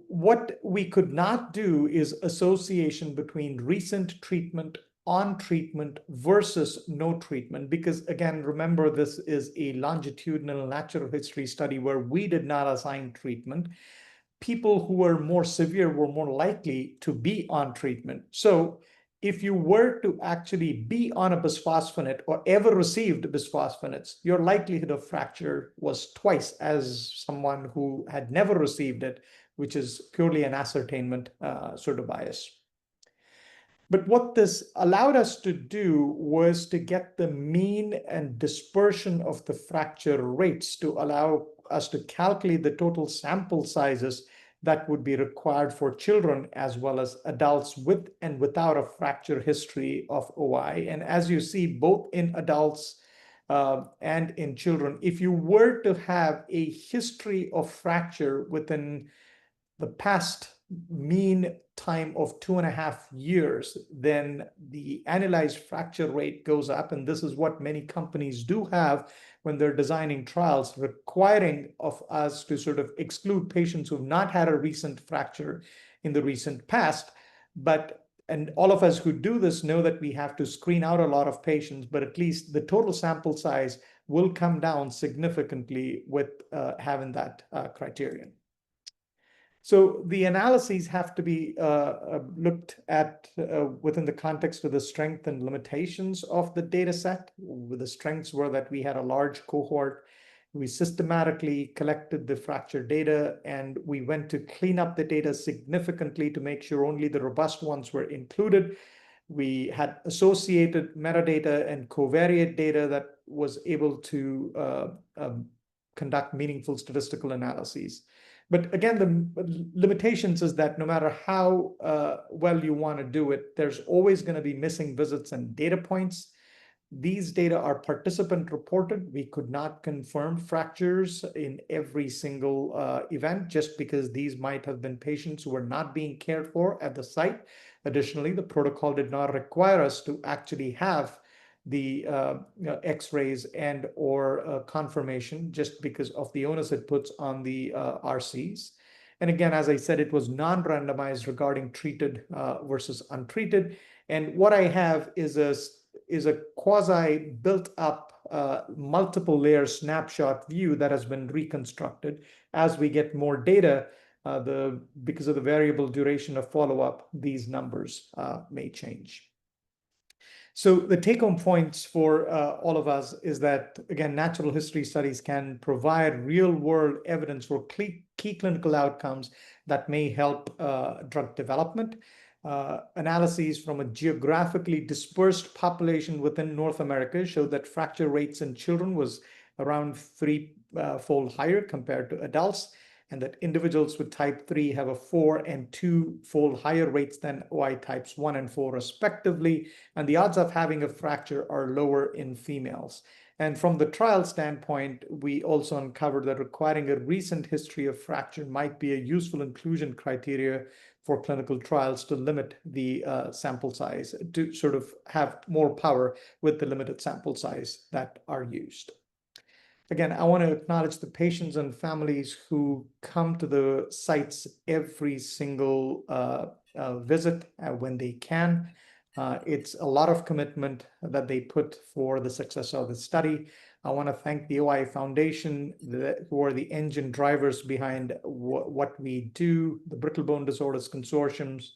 F: What we could not do is association between recent treatment, on treatment versus no treatment, because again, remember, this is a longitudinal natural history study where we did not assign treatment. People who were more severe were more likely to be on treatment. So if you were to actually be on a bisphosphonate or ever received bisphosphonates, your likelihood of fracture was twice as someone who had never received it, which is purely an ascertainment sort of bias. But what this allowed us to do was to get the mean and dispersion of the fracture rates to allow us to calculate the total sample sizes that would be required for children as well as adults with and without a fracture history of OI. And as you see, both in adults and in children, if you were to have a history of fracture within the past mean time of 2.5 years, then the analyzed fracture rate goes up. And this is what many companies do have when they're designing trials, requiring of us to sort of exclude patients who've not had a recent fracture in the recent past. And all of us who do this know that we have to screen out a lot of patients, but at least the total sample size will come down significantly with having that criterion. So the analyses have to be looked at within the context of the strength and limitations of the data set. The strengths were that we had a large cohort. We systematically collected the fracture data, and we went to clean up the data significantly to make sure only the robust ones were included. We had associated metadata and covariate data that was able to conduct meaningful statistical analyses. But again, the limitations is that no matter how well you want to do it, there's always going to be missing visits and data points. These data are participant reported. We could not confirm fractures in every single event just because these might have been patients who were not being cared for at the site. Additionally, the protocol did not require us to actually have the x-rays and or confirmation just because of the onus it puts on the RCs. And again, as I said, it was non-randomized regarding treated versus untreated. And what I have is a quasi built up multiple layer snapshot view that has been reconstructed. As we get more data, because of the variable duration of follow-up, these numbers may change. So the take-home points for all of us is that, again, natural history studies can provide real-world evidence for key clinical outcomes that may help drug development. Analyses from a geographically dispersed population within North America showed that fracture rates in children was around threefold higher compared to adults, and that individuals with type 3 have a 4- and 2-fold higher rates than OI types 1 and 4 respectively, and the odds of having a fracture are lower in females. And from the trial standpoint, we also uncovered that requiring a recent history of fracture might be a useful inclusion criteria for clinical trials to limit the sample size, to sort of have more power with the limited sample size that are used. Again, I want to acknowledge the patients and families who come to the sites every single visit when they can. It's a lot of commitment that they put for the success of the study. I want to thank the OI Foundation, who are the engine drivers behind what we do, the Brittle Bone Disorders Consortiums,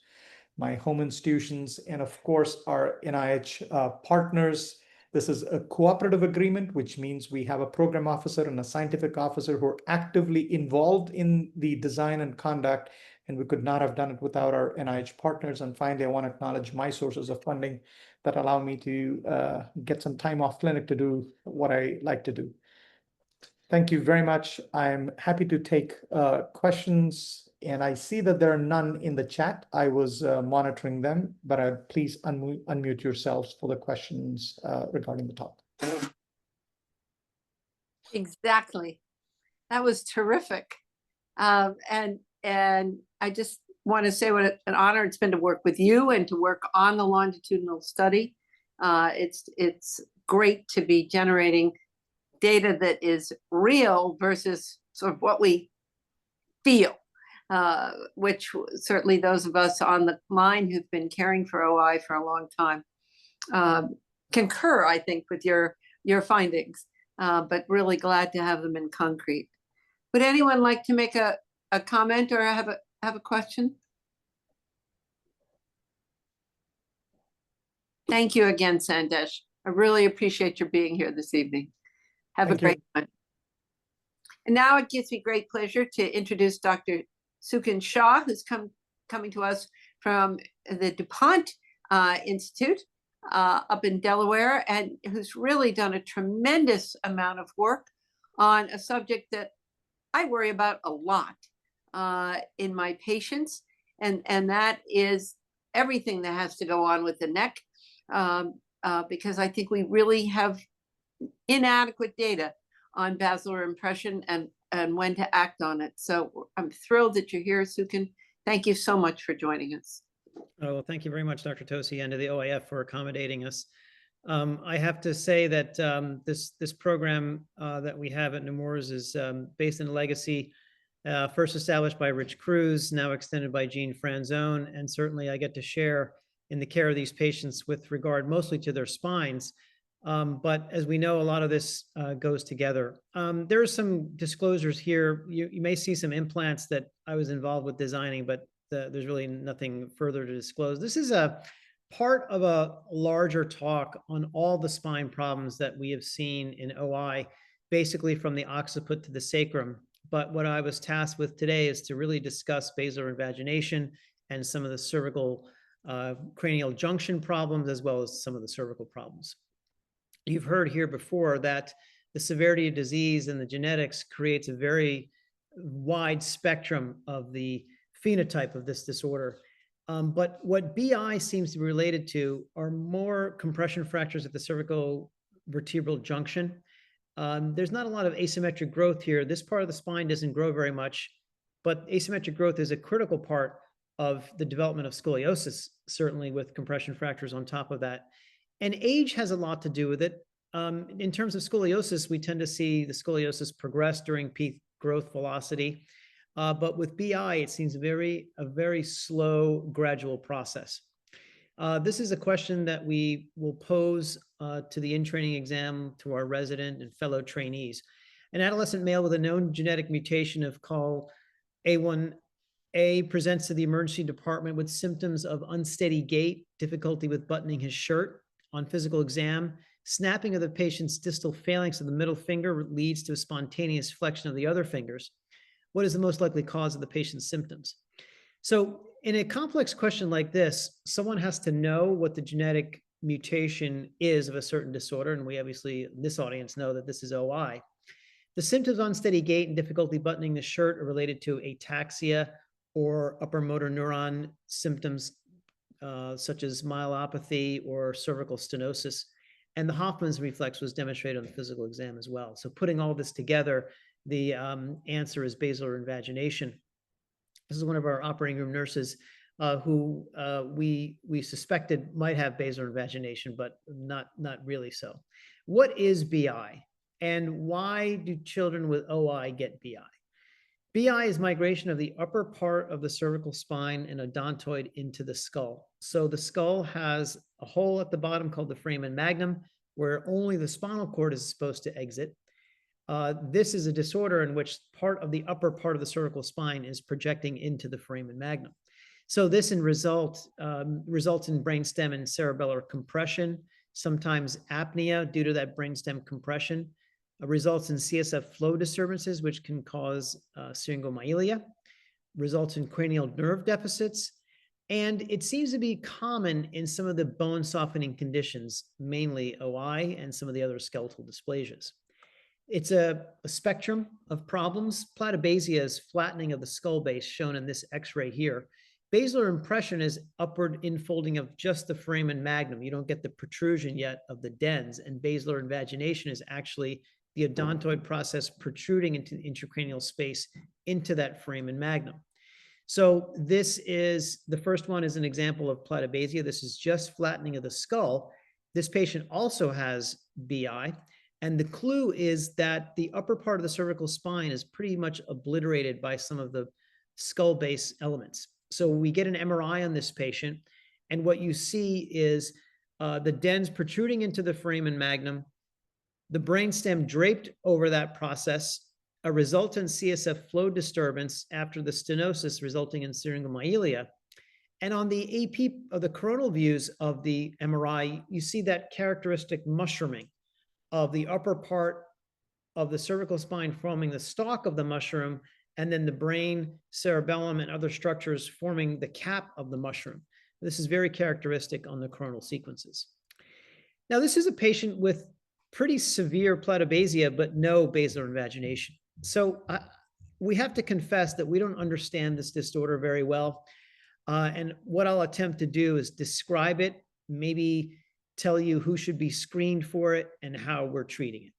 F: my home institutions, and of course, our NIH partners. This is a cooperative agreement, which means we have a program officer and a scientific officer who are actively involved in the design and conduct, and we could not have done it without our NIH partners. And finally, I want to acknowledge my sources of funding that allow me to get some time off clinic to do what I like to do. Thank you very much. I'm happy to take questions, and I see that there are none in the chat. I was monitoring them, but please unmute yourselves for the questions regarding the talk.
A: Exactly. That was terrific. And I just want to say what an honor it's been to work with you and to work on the longitudinal study. It's great to be generating data that is real versus sort of what we feel, which certainly those of us on the line who've been caring for OI for a long time concur, I think, with your findings, but really glad to have them in concrete. Would anyone like to make a comment or have a question? Thank you again, Sandesh. I really appreciate your being here this evening. Have a great one. And now it gives me great pleasure to introduce Dr. Sukin Shah, who's coming to us from the DuPont Institute up in Delaware, and who's really done a tremendous amount of work on a subject that I worry about a lot in my patients, and that is everything that has to go on with the neck, because I think we really have inadequate data on basilar impression and when to act on it. So I'm thrilled that you're here, Sukin. Thank you so much for joining us.
G: Oh, well, thank you very much, Dr. Tosi, and to the OIF for accommodating us. I have to say that this program that we have at Nemours is based in a legacy first established by Rich Cruz, now extended by Jean Franzone, and certainly I get to share in the care of these patients with regard mostly to their spines. But as we know, a lot of this goes together. There are some disclosures here. You may see some implants that I was involved with designing, but there's really nothing further to disclose. This is a part of a larger talk on all the spine problems that we have seen in OI, basically from the occiput to the sacrum. But what I was tasked with today is to really discuss basilar invagination and some of the cervical cranial junction problems, as well as some of the cervical problems. You've heard here before that the severity of disease and the genetics creates a very wide spectrum of the phenotype of this disorder. But what BI seems to be related to are more compression fractures at the cervical vertebral junction. There's not a lot of asymmetric growth here. This part of the spine doesn't grow very much, but asymmetric growth is a critical part of the development of scoliosis, certainly with compression fractures on top of that. And age has a lot to do with it. In terms of scoliosis, we tend to see the scoliosis progress during peak growth velocity. But with BI, it seems a very slow, gradual process. This is a question that we will pose to the in-training exam to our resident and fellow trainees. An adolescent male with a known genetic mutation of call A1 A presents to the emergency department with symptoms of unsteady gait, difficulty with buttoning his shirt. On physical exam, snapping of the patient's distal phalanx of the middle finger leads to a spontaneous flexion of the other fingers. What is the most likely cause of the patient's symptoms? So in a complex question like this, someone has to know what the genetic mutation is of a certain disorder. And we obviously, in this audience, know that this is OI. The symptoms of unsteady gait and difficulty buttoning the shirt are related to ataxia or upper motor neuron symptoms such as myelopathy or cervical stenosis. And the Hoffman's reflex was demonstrated on the physical exam as well. So putting all this together, the answer is basilar invagination. This is one of our operating room nurses who we suspected might have basilar invagination, but not really so. What is BI? And why do children with OI get BI? BI is migration of the upper part of the cervical spine and odontoid into the skull. So the skull has a hole at the bottom called the foramen magnum, where only the spinal cord is supposed to exit. This is a disorder in which part of the upper part of the cervical spine is projecting into the foramen magnum. So this results in brainstem and cerebellar compression, sometimes apnea due to that brainstem compression. Results in CSF flow disturbances, which can cause syringomyelia, results in cranial nerve deficits, and it seems to be common in some of the bone softening conditions, mainly OI and some of the other skeletal dysplasias. It's a spectrum of problems. Platybasia is flattening of the skull base, shown in this X-ray here. Basilar impression is upward infolding of just the foramen magnum. You don't get the protrusion yet of the dens, and basilar invagination is actually the odontoid process protruding into the intracranial space into that foramen magnum. So this is, the first one is an example of platybasia. This is just flattening of the skull. This patient also has BI, and the clue is that the upper part of the cervical spine is pretty much obliterated by some of the skull base elements. So we get an MRI on this patient, and what you see is the dens protruding into the foramen magnum, the brainstem draped over that process, a resultant CSF flow disturbance after the stenosis resulting in syringomyelia. And on the AP of the coronal views of the MRI, you see that characteristic mushrooming of the upper part of the cervical spine forming the stalk of the mushroom, and then the brain, cerebellum, and other structures forming the cap of the mushroom. This is very characteristic on the coronal sequences. Now, this is a patient with pretty severe platybasia, but no basilar invagination. So we have to confess that we don't understand this disorder very well. And what I'll attempt to do is describe it, maybe tell you who should be screened for it and how we're treating it.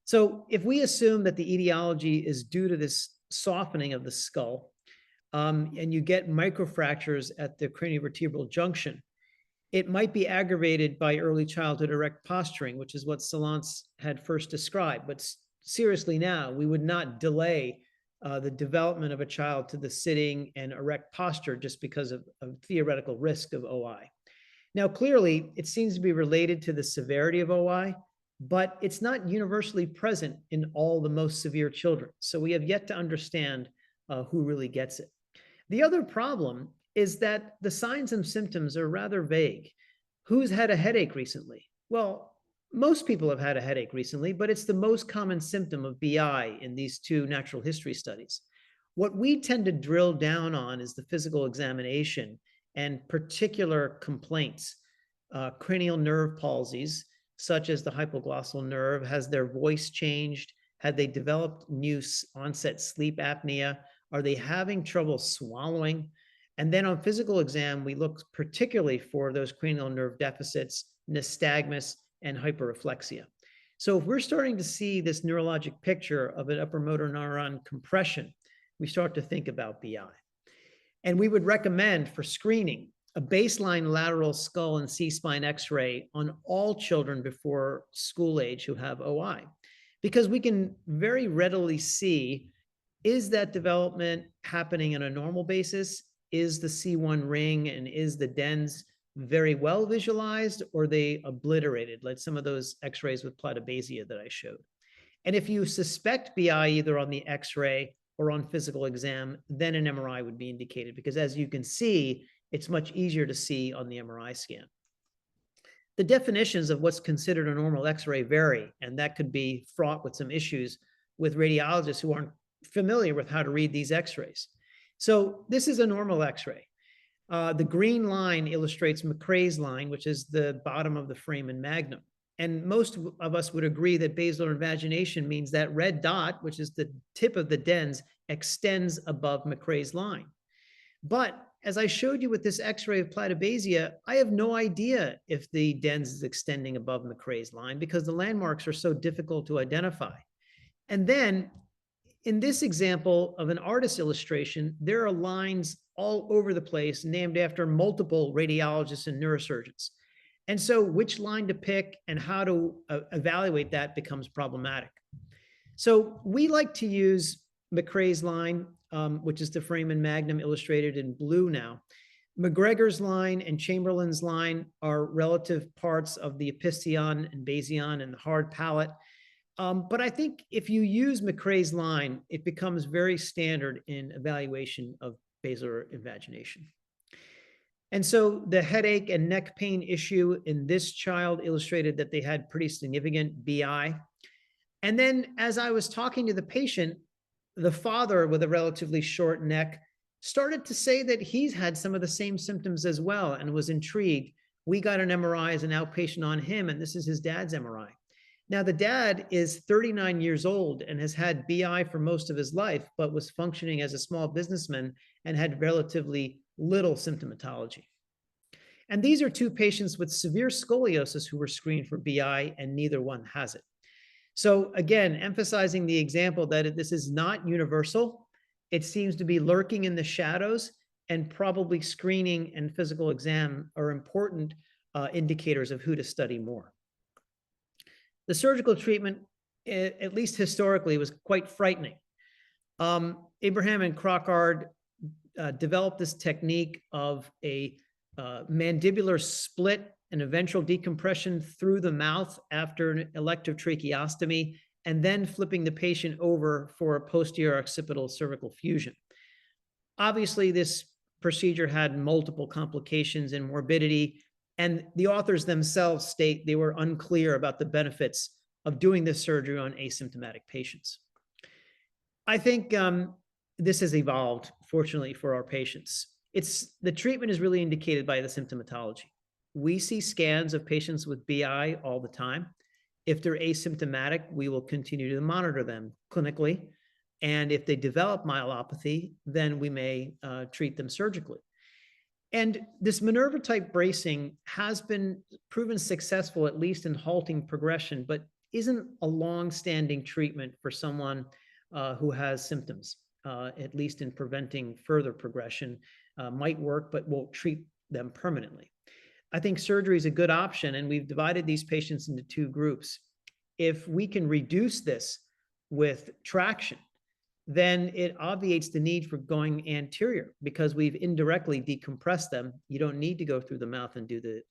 G: So if we assume that the etiology is due to this softening of the skull, and you get microfractures at the craniovertebral junction, it might be aggravated by early childhood erect posturing, which is what Salance had first described. But seriously now, we would not delay the development of a child to the sitting and erect posture just because of theoretical risk of OI. Now, clearly, it seems to be related to the severity of OI, but it's not universally present in all the most severe children. So we have yet to understand who really gets it. The other problem is that the signs and symptoms are rather vague. Who's had a headache recently? Well, most people have had a headache recently, but it's the most common symptom of BI in these two natural history studies. What we tend to drill down on is the physical examination and particular complaints. Cranial nerve palsies, such as the hypoglossal nerve, has their voice changed? Had they developed new onset sleep apnea? Are they having trouble swallowing? And then on physical exam, we look particularly for those cranial nerve deficits, nystagmus, and hyperreflexia. So if we're starting to see this neurologic picture of an upper motor neuron compression, we start to think about BI. And we would recommend for screening a baseline lateral skull and C-spine X-ray on all children before school age who have OI, because we can very readily see, is that development happening on a normal basis? Is the C1 ring and is the dens very well visualized, or are they obliterated, like some of those X-rays with platybasia that I showed? And if you suspect BI either on the X-ray or on physical exam, then an MRI would be indicated, because as you can see, it's much easier to see on the MRI scan. The definitions of what's considered a normal X-ray vary, and that could be fraught with some issues with radiologists who aren't familiar with how to read these X-rays. So this is a normal X-ray. The green line illustrates McRae's line, which is the bottom of the foramen magnum. And most of us would agree that basilar invagination means that red dot, which is the tip of the dens, extends above McRae's line. But as I showed you with this X-ray of platybasia, I have no idea if the dens is extending above McRae's line because the landmarks are so difficult to identify. And then in this example of an artist's illustration, there are lines all over the place named after multiple radiologists and neurosurgeons. And so which line to pick and how to evaluate that becomes problematic. So we like to use McRae's line, which is the foramen magnum illustrated in blue now. McGregor's line and Chamberlain's line are relative parts of the opistheon and basion and the hard palate. But I think if you use McRae's line, it becomes very standard in evaluation of basilar invagination. And so the headache and neck pain issue in this child illustrated that they had pretty significant BI. And then as I was talking to the patient, the father with a relatively short neck started to say that he's had some of the same symptoms as well and was intrigued. We got an MRI as an outpatient on him, and this is his dad's MRI. Now, the dad is 39 years old and has had BI for most of his life, but was functioning as a small businessman and had relatively little symptomatology. And these are two patients with severe scoliosis who were screened for BI, and neither one has it. So again, emphasizing the example that this is not universal. It seems to be lurking in the shadows, and probably screening and physical exam are important indicators of who to study more. The surgical treatment, at least historically, was quite frightening. Abraham and Crockard developed this technique of a mandibular split and a ventral decompression through the mouth after an elective tracheostomy, and then flipping the patient over for a posterior occipital cervical fusion. Obviously, this procedure had multiple complications and morbidity, and the authors themselves state they were unclear about the benefits of doing this surgery on asymptomatic patients. I think this has evolved, fortunately, for our patients. The treatment is really indicated by the symptomatology. We see scans of patients with BI all the time. If they're asymptomatic, we will continue to monitor them clinically. And if they develop myelopathy, then we may treat them surgically. And this Minerva type bracing has been proven successful, at least in halting progression, but isn't a long-standing treatment for someone who has symptoms, at least in preventing further progression. Might work, but won't treat them permanently. I think surgery is a good option, and we've divided these patients into two groups. If we can reduce this with traction, then it obviates the need for going anterior because we've indirectly decompressed them. You don't need to go through the mouth and do the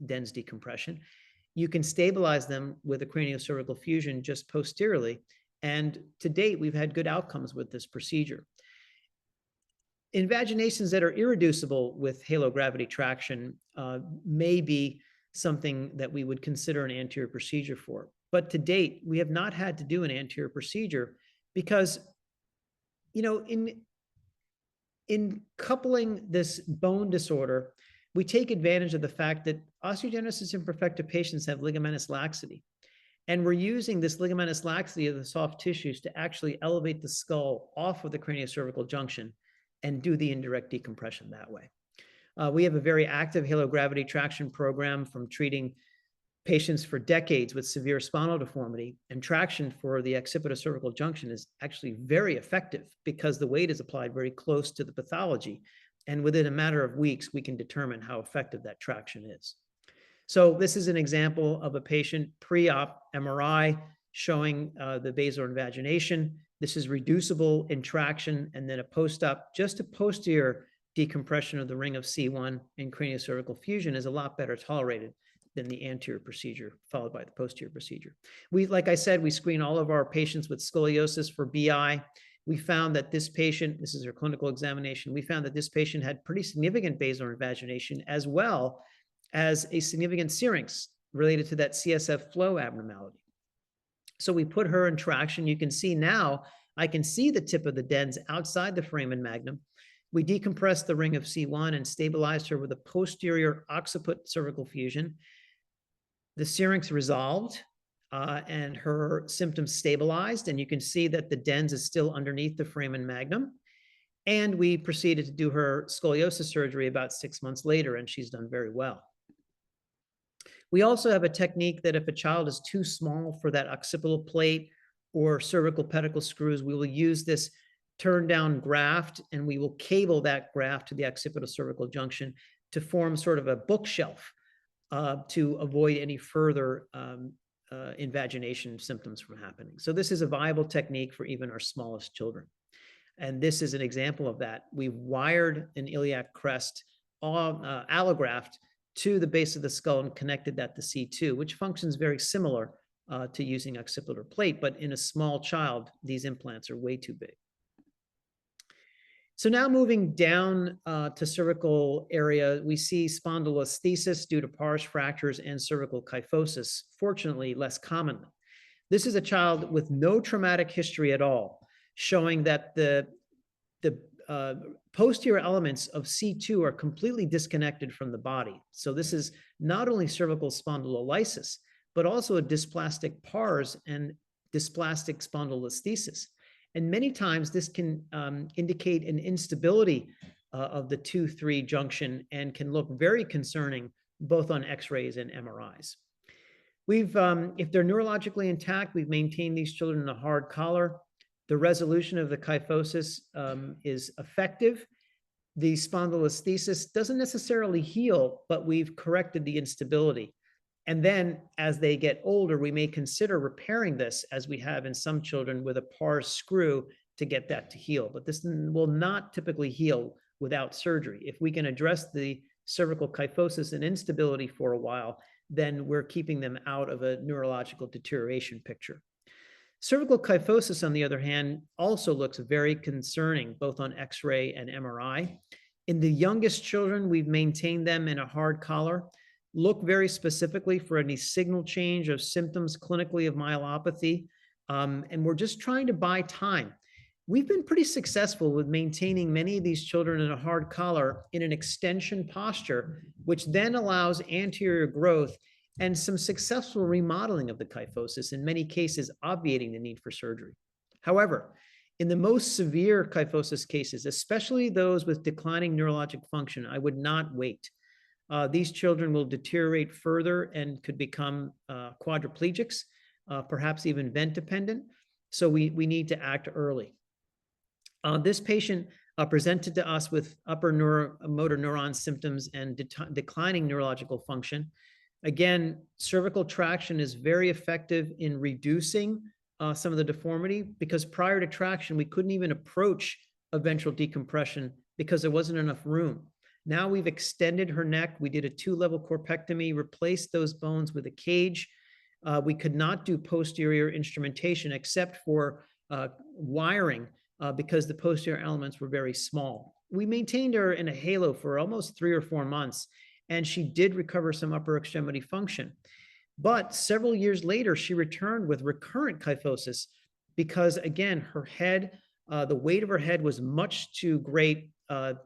G: dens decompression. You can stabilize them with a craniocervical fusion just posteriorly. And to date, we've had good outcomes with this procedure. Invaginations that are irreducible with halo gravity traction may be something that we would consider an anterior procedure for. But to date, we have not had to do an anterior procedure because, you know, in coupling this bone disorder, we take advantage of the fact that osteogenesis imperfecta patients have ligamentous laxity. And we're using this ligamentous laxity of the soft tissues to actually elevate the skull off of the craniocervical junction and do the indirect decompression that way. We have a very active halo gravity traction program from treating patients for decades with severe spinal deformity, and traction for the occipitocervical junction is actually very effective because the weight is applied very close to the pathology. And within a matter of weeks, we can determine how effective that traction is. So this is an example of a patient pre-op MRI showing the basilar invagination. This is reducible in traction, and then a post-op, just a posterior decompression of the ring of C1 and craniocervical fusion is a lot better tolerated than the anterior procedure, followed by the posterior procedure. Like I said, we screen all of our patients with scoliosis for BI. we found that this patient, this is her clinical examination, we found that this patient had pretty significant basilar invagination as well as a significant syrinx related to that CSF flow abnormality. So we put her in traction. You can see now, I can see the tip of the dens outside the foramen magnum. We decompressed the ring of C1 and stabilized her with a posterior occiput cervical fusion. The syrinx resolved and her symptoms stabilized, and you can see that the dens is still underneath the foramen magnum. And we proceeded to do her scoliosis surgery about 6 months later, and she's done very well. We also have a technique that if a child is too small for that occipital plate or cervical pedicle screws, we will use this turn down graft, and we will cable that graft to the occipital cervical junction to form sort of a bookshelf to avoid any further invagination symptoms from happening. So this is a viable technique for even our smallest children. And this is an example of that. We wired an iliac crest allograft to the base of the skull and connected that to C2, which functions very similar to using occipital plate, but in a small child, these implants are way too big. So now moving down to cervical area, we see spondylolisthesis due to pars fractures and cervical kyphosis, fortunately less commonly. This is a child with no traumatic history at all, showing that the posterior elements of C2 are completely disconnected from the body. So this is not only cervical spondylolysis, but also a dysplastic pars and dysplastic spondylolisthesis. And many times this can indicate an instability of the 2-3 junction and can look very concerning both on X-rays and MRIs. We've, if they're neurologically intact, we've maintained these children in a hard collar. The resolution of the kyphosis is effective. The spondylolisthesis doesn't necessarily heal, but we've corrected the instability. And then as they get older, we may consider repairing this, as we have in some children, with a pars screw to get that to heal. But this will not typically heal without surgery. If we can address the cervical kyphosis and instability for a while, then we're keeping them out of a neurological deterioration picture. Cervical kyphosis, on the other hand, also looks very concerning, both on X-ray and MRI. In the youngest children, we've maintained them in a hard collar. Look very specifically for any signal change of symptoms clinically of myelopathy, and we're just trying to buy time. We've been pretty successful with maintaining many of these children in a hard collar in an extension posture, which then allows anterior growth and some successful remodeling of the kyphosis, in many cases obviating the need for surgery. However, in the most severe kyphosis cases, especially those with declining neurologic function, I would not wait. These children will deteriorate further and could become quadriplegics, perhaps even vent dependent. So we need to act early. This patient presented to us with upper motor neuron symptoms and declining neurological function. Again, cervical traction is very effective in reducing some of the deformity, because prior to traction, we couldn't even approach a ventral decompression because there wasn't enough room. Now we've extended her neck. We did a 2-level corpectomy, replaced those bones with a cage. We could not do posterior instrumentation except for wiring because the posterior elements were very small. We maintained her in a halo for almost 3 or 4 months, and she did recover some upper extremity function. But several years later, she returned with recurrent kyphosis because, again, her head, the weight of her head was much too great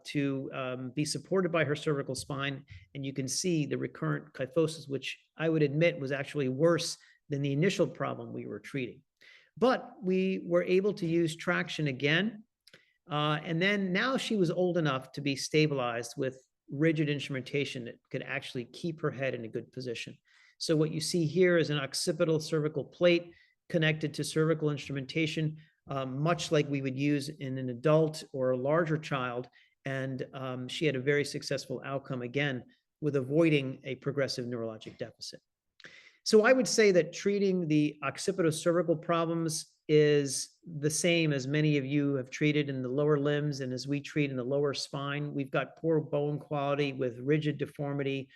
G: to be supported by her cervical spine. And you can see the recurrent kyphosis, which I would admit was actually worse than the initial problem we were treating. But we were able to use traction again. And then now she was old enough to be stabilized with rigid instrumentation that could actually keep her head in a good position. So what you see here is an occipital cervical plate connected to cervical instrumentation, much like we would use in an adult or a larger child. And she had a very successful outcome, again, with avoiding a progressive neurologic deficit. So I would say that treating the occipitocervical problems is the same as many of you have treated in the lower limbs and as we treat in the lower spine. We've got poor bone quality with rigid deformity.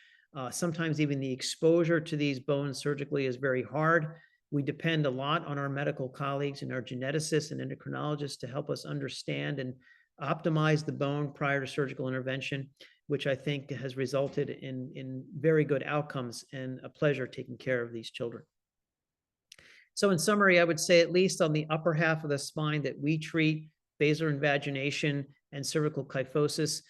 G: Sometimes even the exposure to these bones surgically is very hard. We depend a lot on our medical colleagues and our geneticists and endocrinologists to help us understand and optimize the bone prior to surgical intervention, which I think has resulted in very good outcomes and a pleasure taking care of these children. So in summary, I would say at least on the upper half of the spine that we treat, basilar invagination and cervical kyphosis,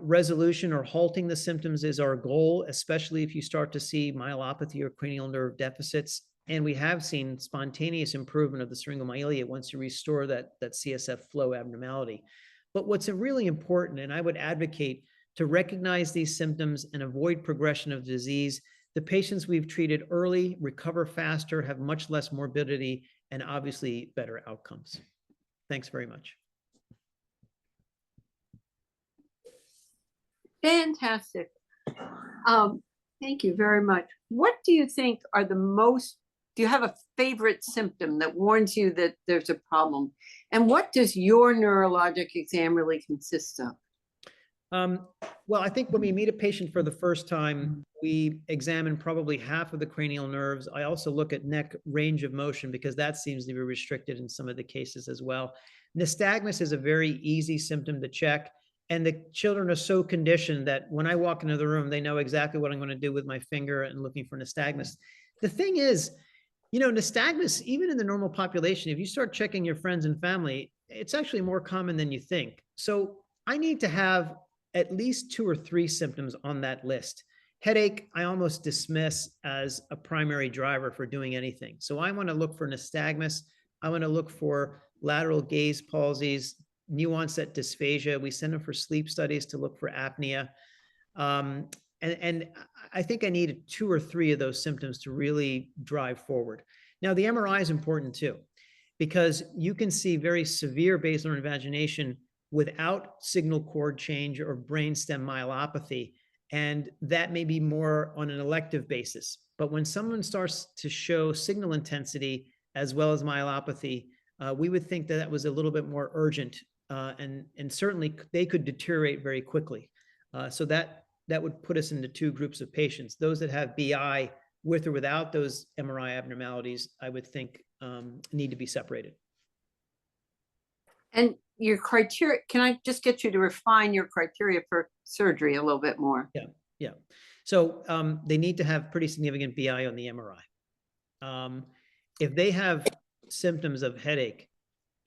G: resolution or halting the symptoms is our goal, especially if you start to see myelopathy or cranial nerve deficits. And we have seen spontaneous improvement of the syringomyelia once you restore that CSF flow abnormality. But what's really important, and I would advocate to recognize these symptoms and avoid progression of disease. The patients we've treated early recover faster, have much less morbidity, and obviously better outcomes. Thanks very much.
A: Fantastic. Thank you very much. What do you think are the most, do you have a favorite symptom that warns you that there's a problem? And what does your neurologic exam really consist of?
G: Well, I think when we meet a patient for the first time, we examine probably half of the cranial nerves. I also look at neck range of motion because that seems to be restricted in some of the cases as well. Nystagmus is a very easy symptom to check. And the children are so conditioned that when I walk into the room, they know exactly what I'm going to do with my finger and looking for nystagmus. The thing is, you know, nystagmus, even in the normal population, if you start checking your friends and family, it's actually more common than you think. So I need to have at least 2 or 3 symptoms on that list. Headache, I almost dismiss as a primary driver for doing anything. So I want to look for nystagmus. I want to look for lateral gaze palsies, new onset dysphagia. We send them for sleep studies to look for apnea. And I think I need 2 or 3 of those symptoms to really drive forward. Now, the MRI is important too, because you can see very severe basilar invagination without signal cord change or brainstem myelopathy. And that may be more on an elective basis. But when someone starts to show signal intensity as well as myelopathy, we would think that that was a little bit more urgent. And certainly they could deteriorate very quickly. So that would put us into 2 groups of patients. Those that have BI with or without those MRI abnormalities, I would think need to be separated.
A: And your criteria, can I just get you to refine your criteria for surgery a little bit more?
G: Yeah. So they need to have pretty significant BI on the MRI. If they have symptoms of headache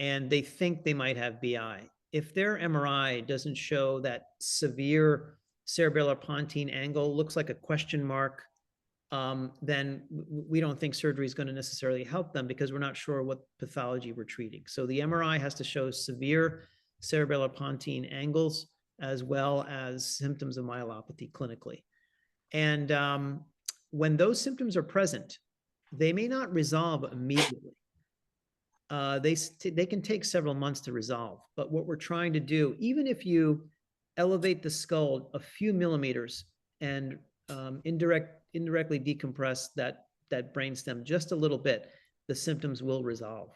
G: and they think they might have BI, if their MRI doesn't show that severe cerebellar pontine angle, looks like a question mark, then we don't think surgery is going to necessarily help them because we're not sure what pathology we're treating. So the MRI has to show severe cerebellar pontine angles as well as symptoms of myelopathy clinically. And when those symptoms are present, they may not resolve immediately. They can take several months to resolve. But what we're trying to do, even if you elevate the skull a few millimeters and indirectly decompress that brainstem just a little bit, the symptoms will resolve.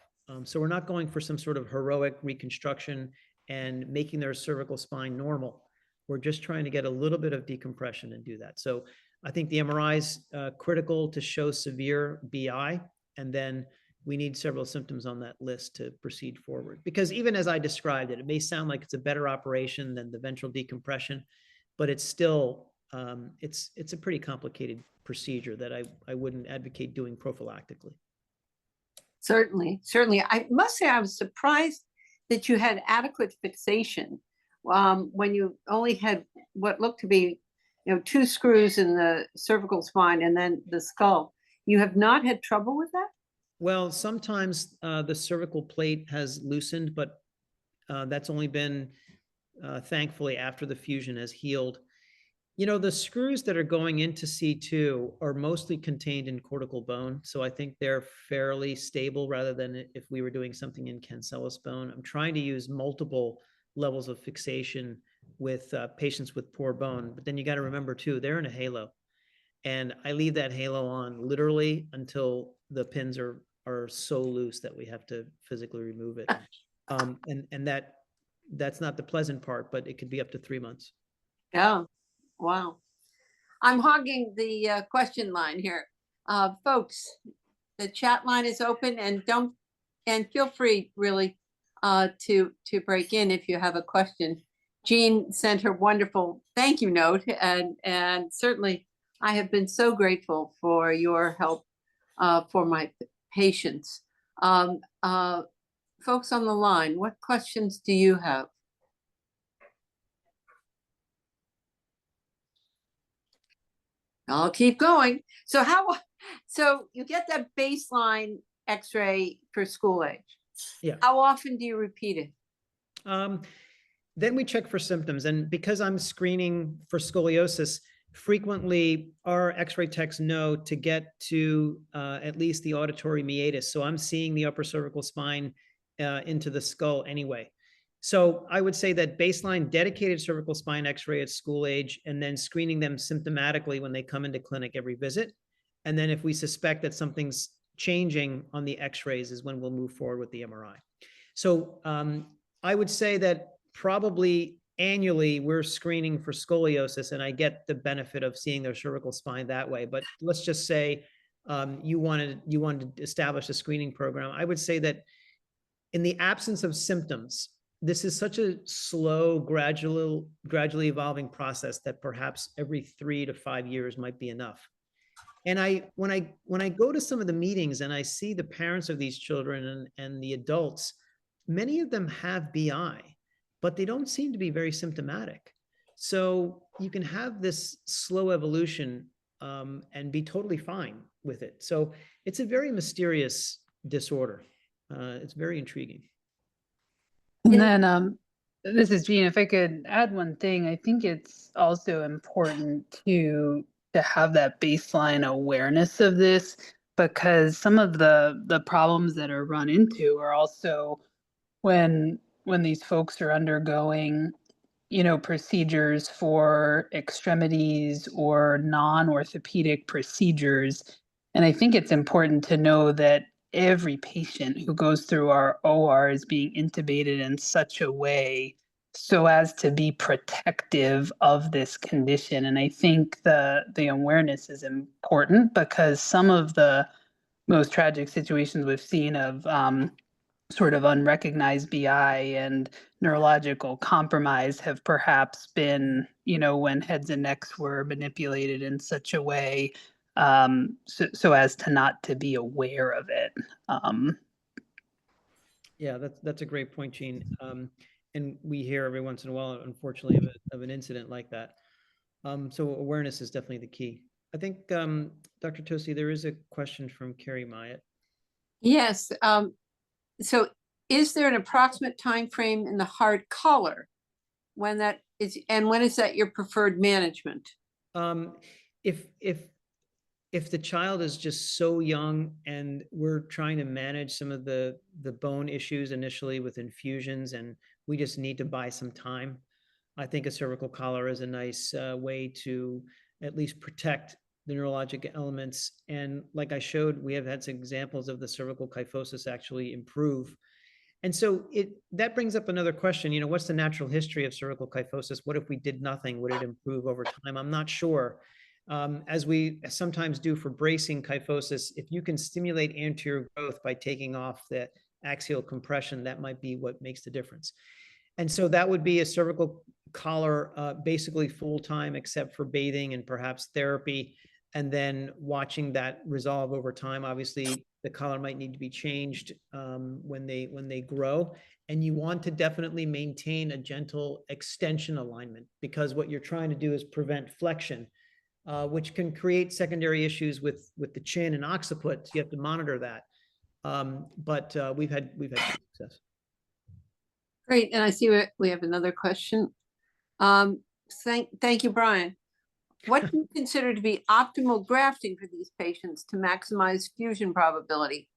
G: So we're not going for some sort of heroic reconstruction and making their cervical spine normal. We're just trying to get a little bit of decompression and do that. So I think the MRI is critical to show severe BI, and then we need several symptoms on that list to proceed forward. Because even as I described it, it may sound like it's a better operation than the ventral decompression, but it's still, it's a pretty complicated procedure that I wouldn't advocate doing prophylactically.
A: Certainly. I must say I was surprised that you had adequate fixation when you only had what looked to be, 2 screws in the cervical spine and then the skull. You have not had trouble with that?
G: Well, sometimes the cervical plate has loosened, but that's only been thankfully after the fusion has healed. The screws that are going into C2 are mostly contained in cortical bone. So I think they're fairly stable rather than if we were doing something in cancellous bone. I'm trying to use multiple levels of fixation with patients with poor bone. But then you got to remember too, they're in a halo. And I leave that halo on literally until the pins are so loose that we have to physically remove it. And that's not the pleasant part, but it could be up to 3 months.
A: Yeah. Wow. I'm hogging the question line here. Folks, the chat line is open, and feel free really to break in if you have a question. Jean sent her wonderful thank you note, and certainly I have been so grateful for your help for my patients. Folks on the line, what questions do you have? I'll keep going. So you get that baseline X-ray for school age.
G: Yeah.
A: How often do you repeat it?
G: Then we check for symptoms. And because I'm screening for scoliosis, frequently our X-ray techs know to get to at least the auditory meatus. So I'm seeing the upper cervical spine into the skull anyway. So I would say that baseline dedicated cervical spine X-ray at school age, and then screening them symptomatically when they come into clinic every visit. And then if we suspect that something's changing on the X-rays is when we'll move forward with the MRI. So I would say that probably annually we're screening for scoliosis, and I get the benefit of seeing their cervical spine that way. But let's just say you wanted to establish a screening program. I would say that in the absence of symptoms, this is such a slow, gradually evolving process that perhaps every 3 to 5 years might be enough. And when I go to some of the meetings and I see the parents of these children and the adults, many of them have BI, but they don't seem to be very symptomatic. So you can have this slow evolution and be totally fine with it. So it's a very mysterious disorder. It's very intriguing.
H: And then this is Jean. If I could add one thing, I think it's also important to have that baseline awareness of this, because some of the problems that are run into are also when these folks are undergoing, procedures for extremities or non-orthopedic procedures. And I think it's important to know that every patient who goes through our OR is being intubated in such a way so as to be protective of this condition. And I think the awareness is important, because some of the most tragic situations we've seen of sort of unrecognized BI and neurological compromise have perhaps been, when heads and necks were manipulated in such a way so as to not to be aware of it.
G: Yeah, that's a great point, Jean. And we hear every once in a while, unfortunately, of an incident like that. So awareness is definitely the key. I think, Dr. Tosi, there is a question from Carrie Myatt.
A: Yes. So is there an approximate time frame in the hard collar when that is, and when is that your preferred management?
G: If the child is just so young and we're trying to manage some of the bone issues initially with infusions, and we just need to buy some time, I think a cervical collar is a nice way to at least protect the neurologic elements. And like I showed, we have had some examples of the cervical kyphosis actually improve. And so that brings up another question, what's the natural history of cervical kyphosis? What if we did nothing? Would it improve over time? I'm not sure. As we sometimes do for bracing kyphosis, if you can stimulate anterior growth by taking off the axial compression, that might be what makes the difference. And so that would be a cervical collar, basically full-time, except for bathing and perhaps therapy, and then watching that resolve over time. Obviously, the collar might need to be changed when they grow. And you want to definitely maintain a gentle extension alignment, because what you're trying to do is prevent flexion, which can create secondary issues with the chin and occiput. So you have to monitor that. But we've had good success.
A: Great. And I see we have another question. Thank you, Brian. What do you consider to be optimal grafting for these patients to maximize fusion probability?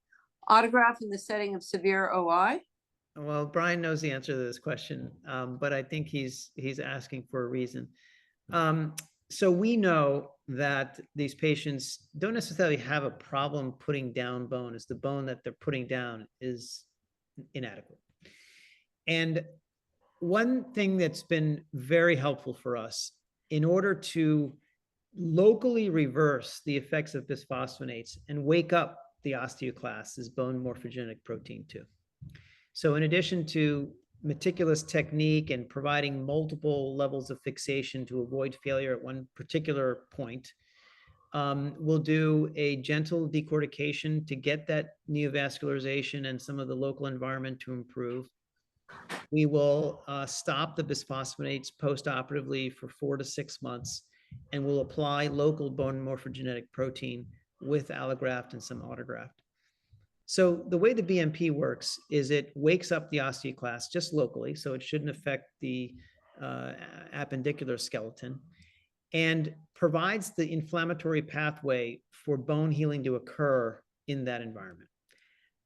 A: Autograft in the setting of severe OI?
G: Well, Brian knows the answer to this question, but I think he's asking for a reason. So we know that these patients don't necessarily have a problem putting down bone, as the bone that they're putting down is inadequate. And one thing that's been very helpful for us in order to locally reverse the effects of bisphosphonates and wake up the osteoclast is bone morphogenetic protein 2. So in addition to meticulous technique and providing multiple levels of fixation to avoid failure at one particular point, we'll do a gentle decortication to get that neovascularization and some of the local environment to improve. We will stop the bisphosphonates post-operatively for 4 to 6 months, and we'll apply local bone morphogenetic protein with allograft and some autograft. So the way the BMP works is it wakes up the osteoclast just locally, so it shouldn't affect the appendicular skeleton, and provides the inflammatory pathway for bone healing to occur in that environment.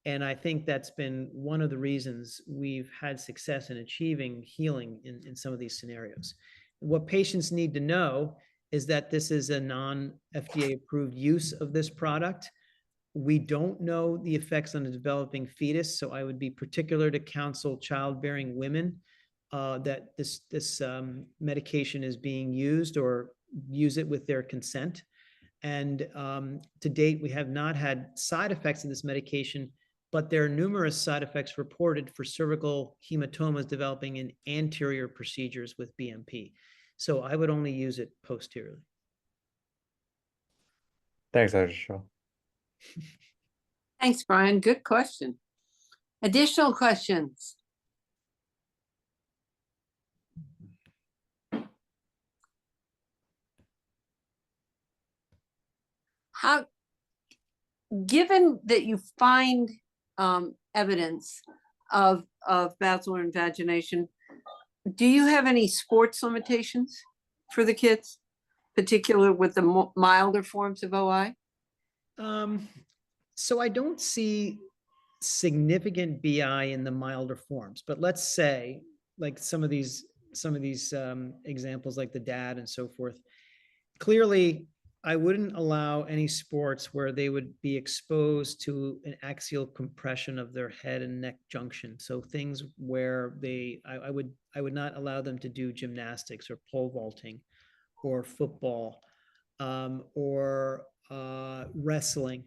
G: And I think that's been one of the reasons we've had success in achieving healing in some of these scenarios. What patients need to know is that this is a non-FDA approved use of this product. We don't know the effects on a developing fetus, so I would be particular to counsel childbearing women that this medication is being used, or use it with their consent. And to date, we have not had side effects of this medication, but there are numerous side effects reported for cervical hematomas developing in anterior procedures with BMP. So I would only use it posteriorly.
I: Thanks, Dr. Shaw.
A: Thanks, Brian. Good question. Additional questions? How, given that you find evidence of basilar invagination, do you have any sports limitations for the kids, particularly with the milder forms of OI?
G: So I don't see significant BI in the milder forms, but let's say like some of these examples like the DAD and so forth, clearly I wouldn't allow any sports where they would be exposed to an axial compression of their head and neck junction. So things where I would not allow them to do gymnastics or pole vaulting or football or wrestling.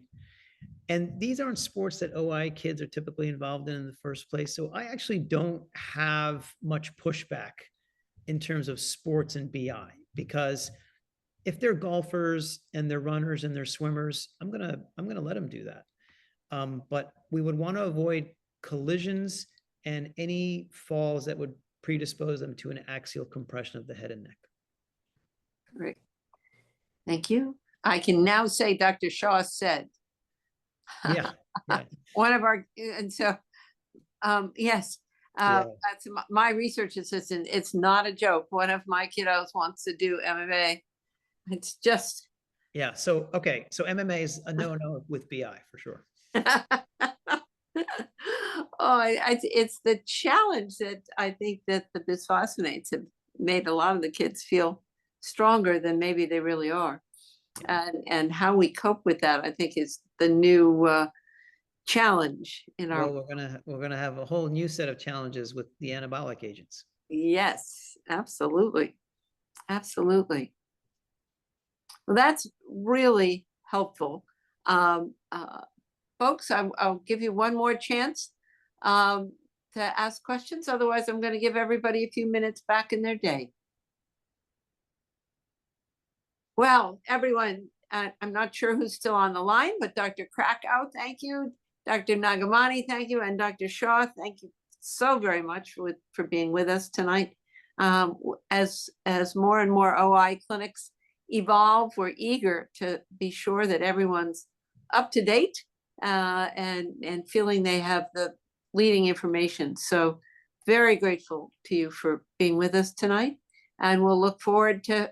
G: And these aren't sports that OI kids are typically involved in the first place. So I actually don't have much pushback in terms of sports and BI, because if they're golfers and they're runners and they're swimmers, I'm gonna let them do that. But we would want to avoid collisions and any falls that would predispose them to an axial compression of the head and neck.
A: Great. Thank you. I can now say Dr. Shaw said.
G: Yeah.
A: One of our, and so, yes, that's my research assistant. It's not a joke. One of my kiddos wants to do MMA. It's just.
G: Yeah. So, okay. So MMA is a no-no with BI for sure.
A: It's the challenge that I think that the bisphosphonates have made a lot of the kids feel stronger than maybe they really are. And how we cope with that, I think, is the new challenge in our.
G: Well, we're gonna have a whole new set of challenges with the anabolic agents.
A: Yes, absolutely, absolutely. Well, that's really helpful, folks. I'll give you one more chance to ask questions. Otherwise, I'm going to give everybody a few minutes back in their day. Well, everyone, I'm not sure who's still on the line, but Dr. Krakow, thank you. Dr. Nagamani, thank you. And Dr. Shaw, thank you so very much for being with us tonight. As more and more OI clinics evolve, we're eager to be sure that everyone's up to date and feeling they have the leading information. So very grateful to you for being with us tonight. And we'll look forward to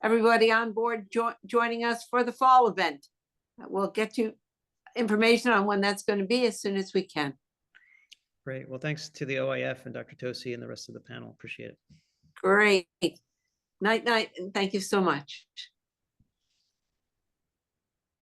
A: everybody on board joining us for the fall event. We'll get you information on when that's going to be as soon as we can.
G: Great. Well, thanks to the OIF and Dr. Tosi and the rest of the panel. Appreciate it.
A: Great. Night, night, and thank you so much.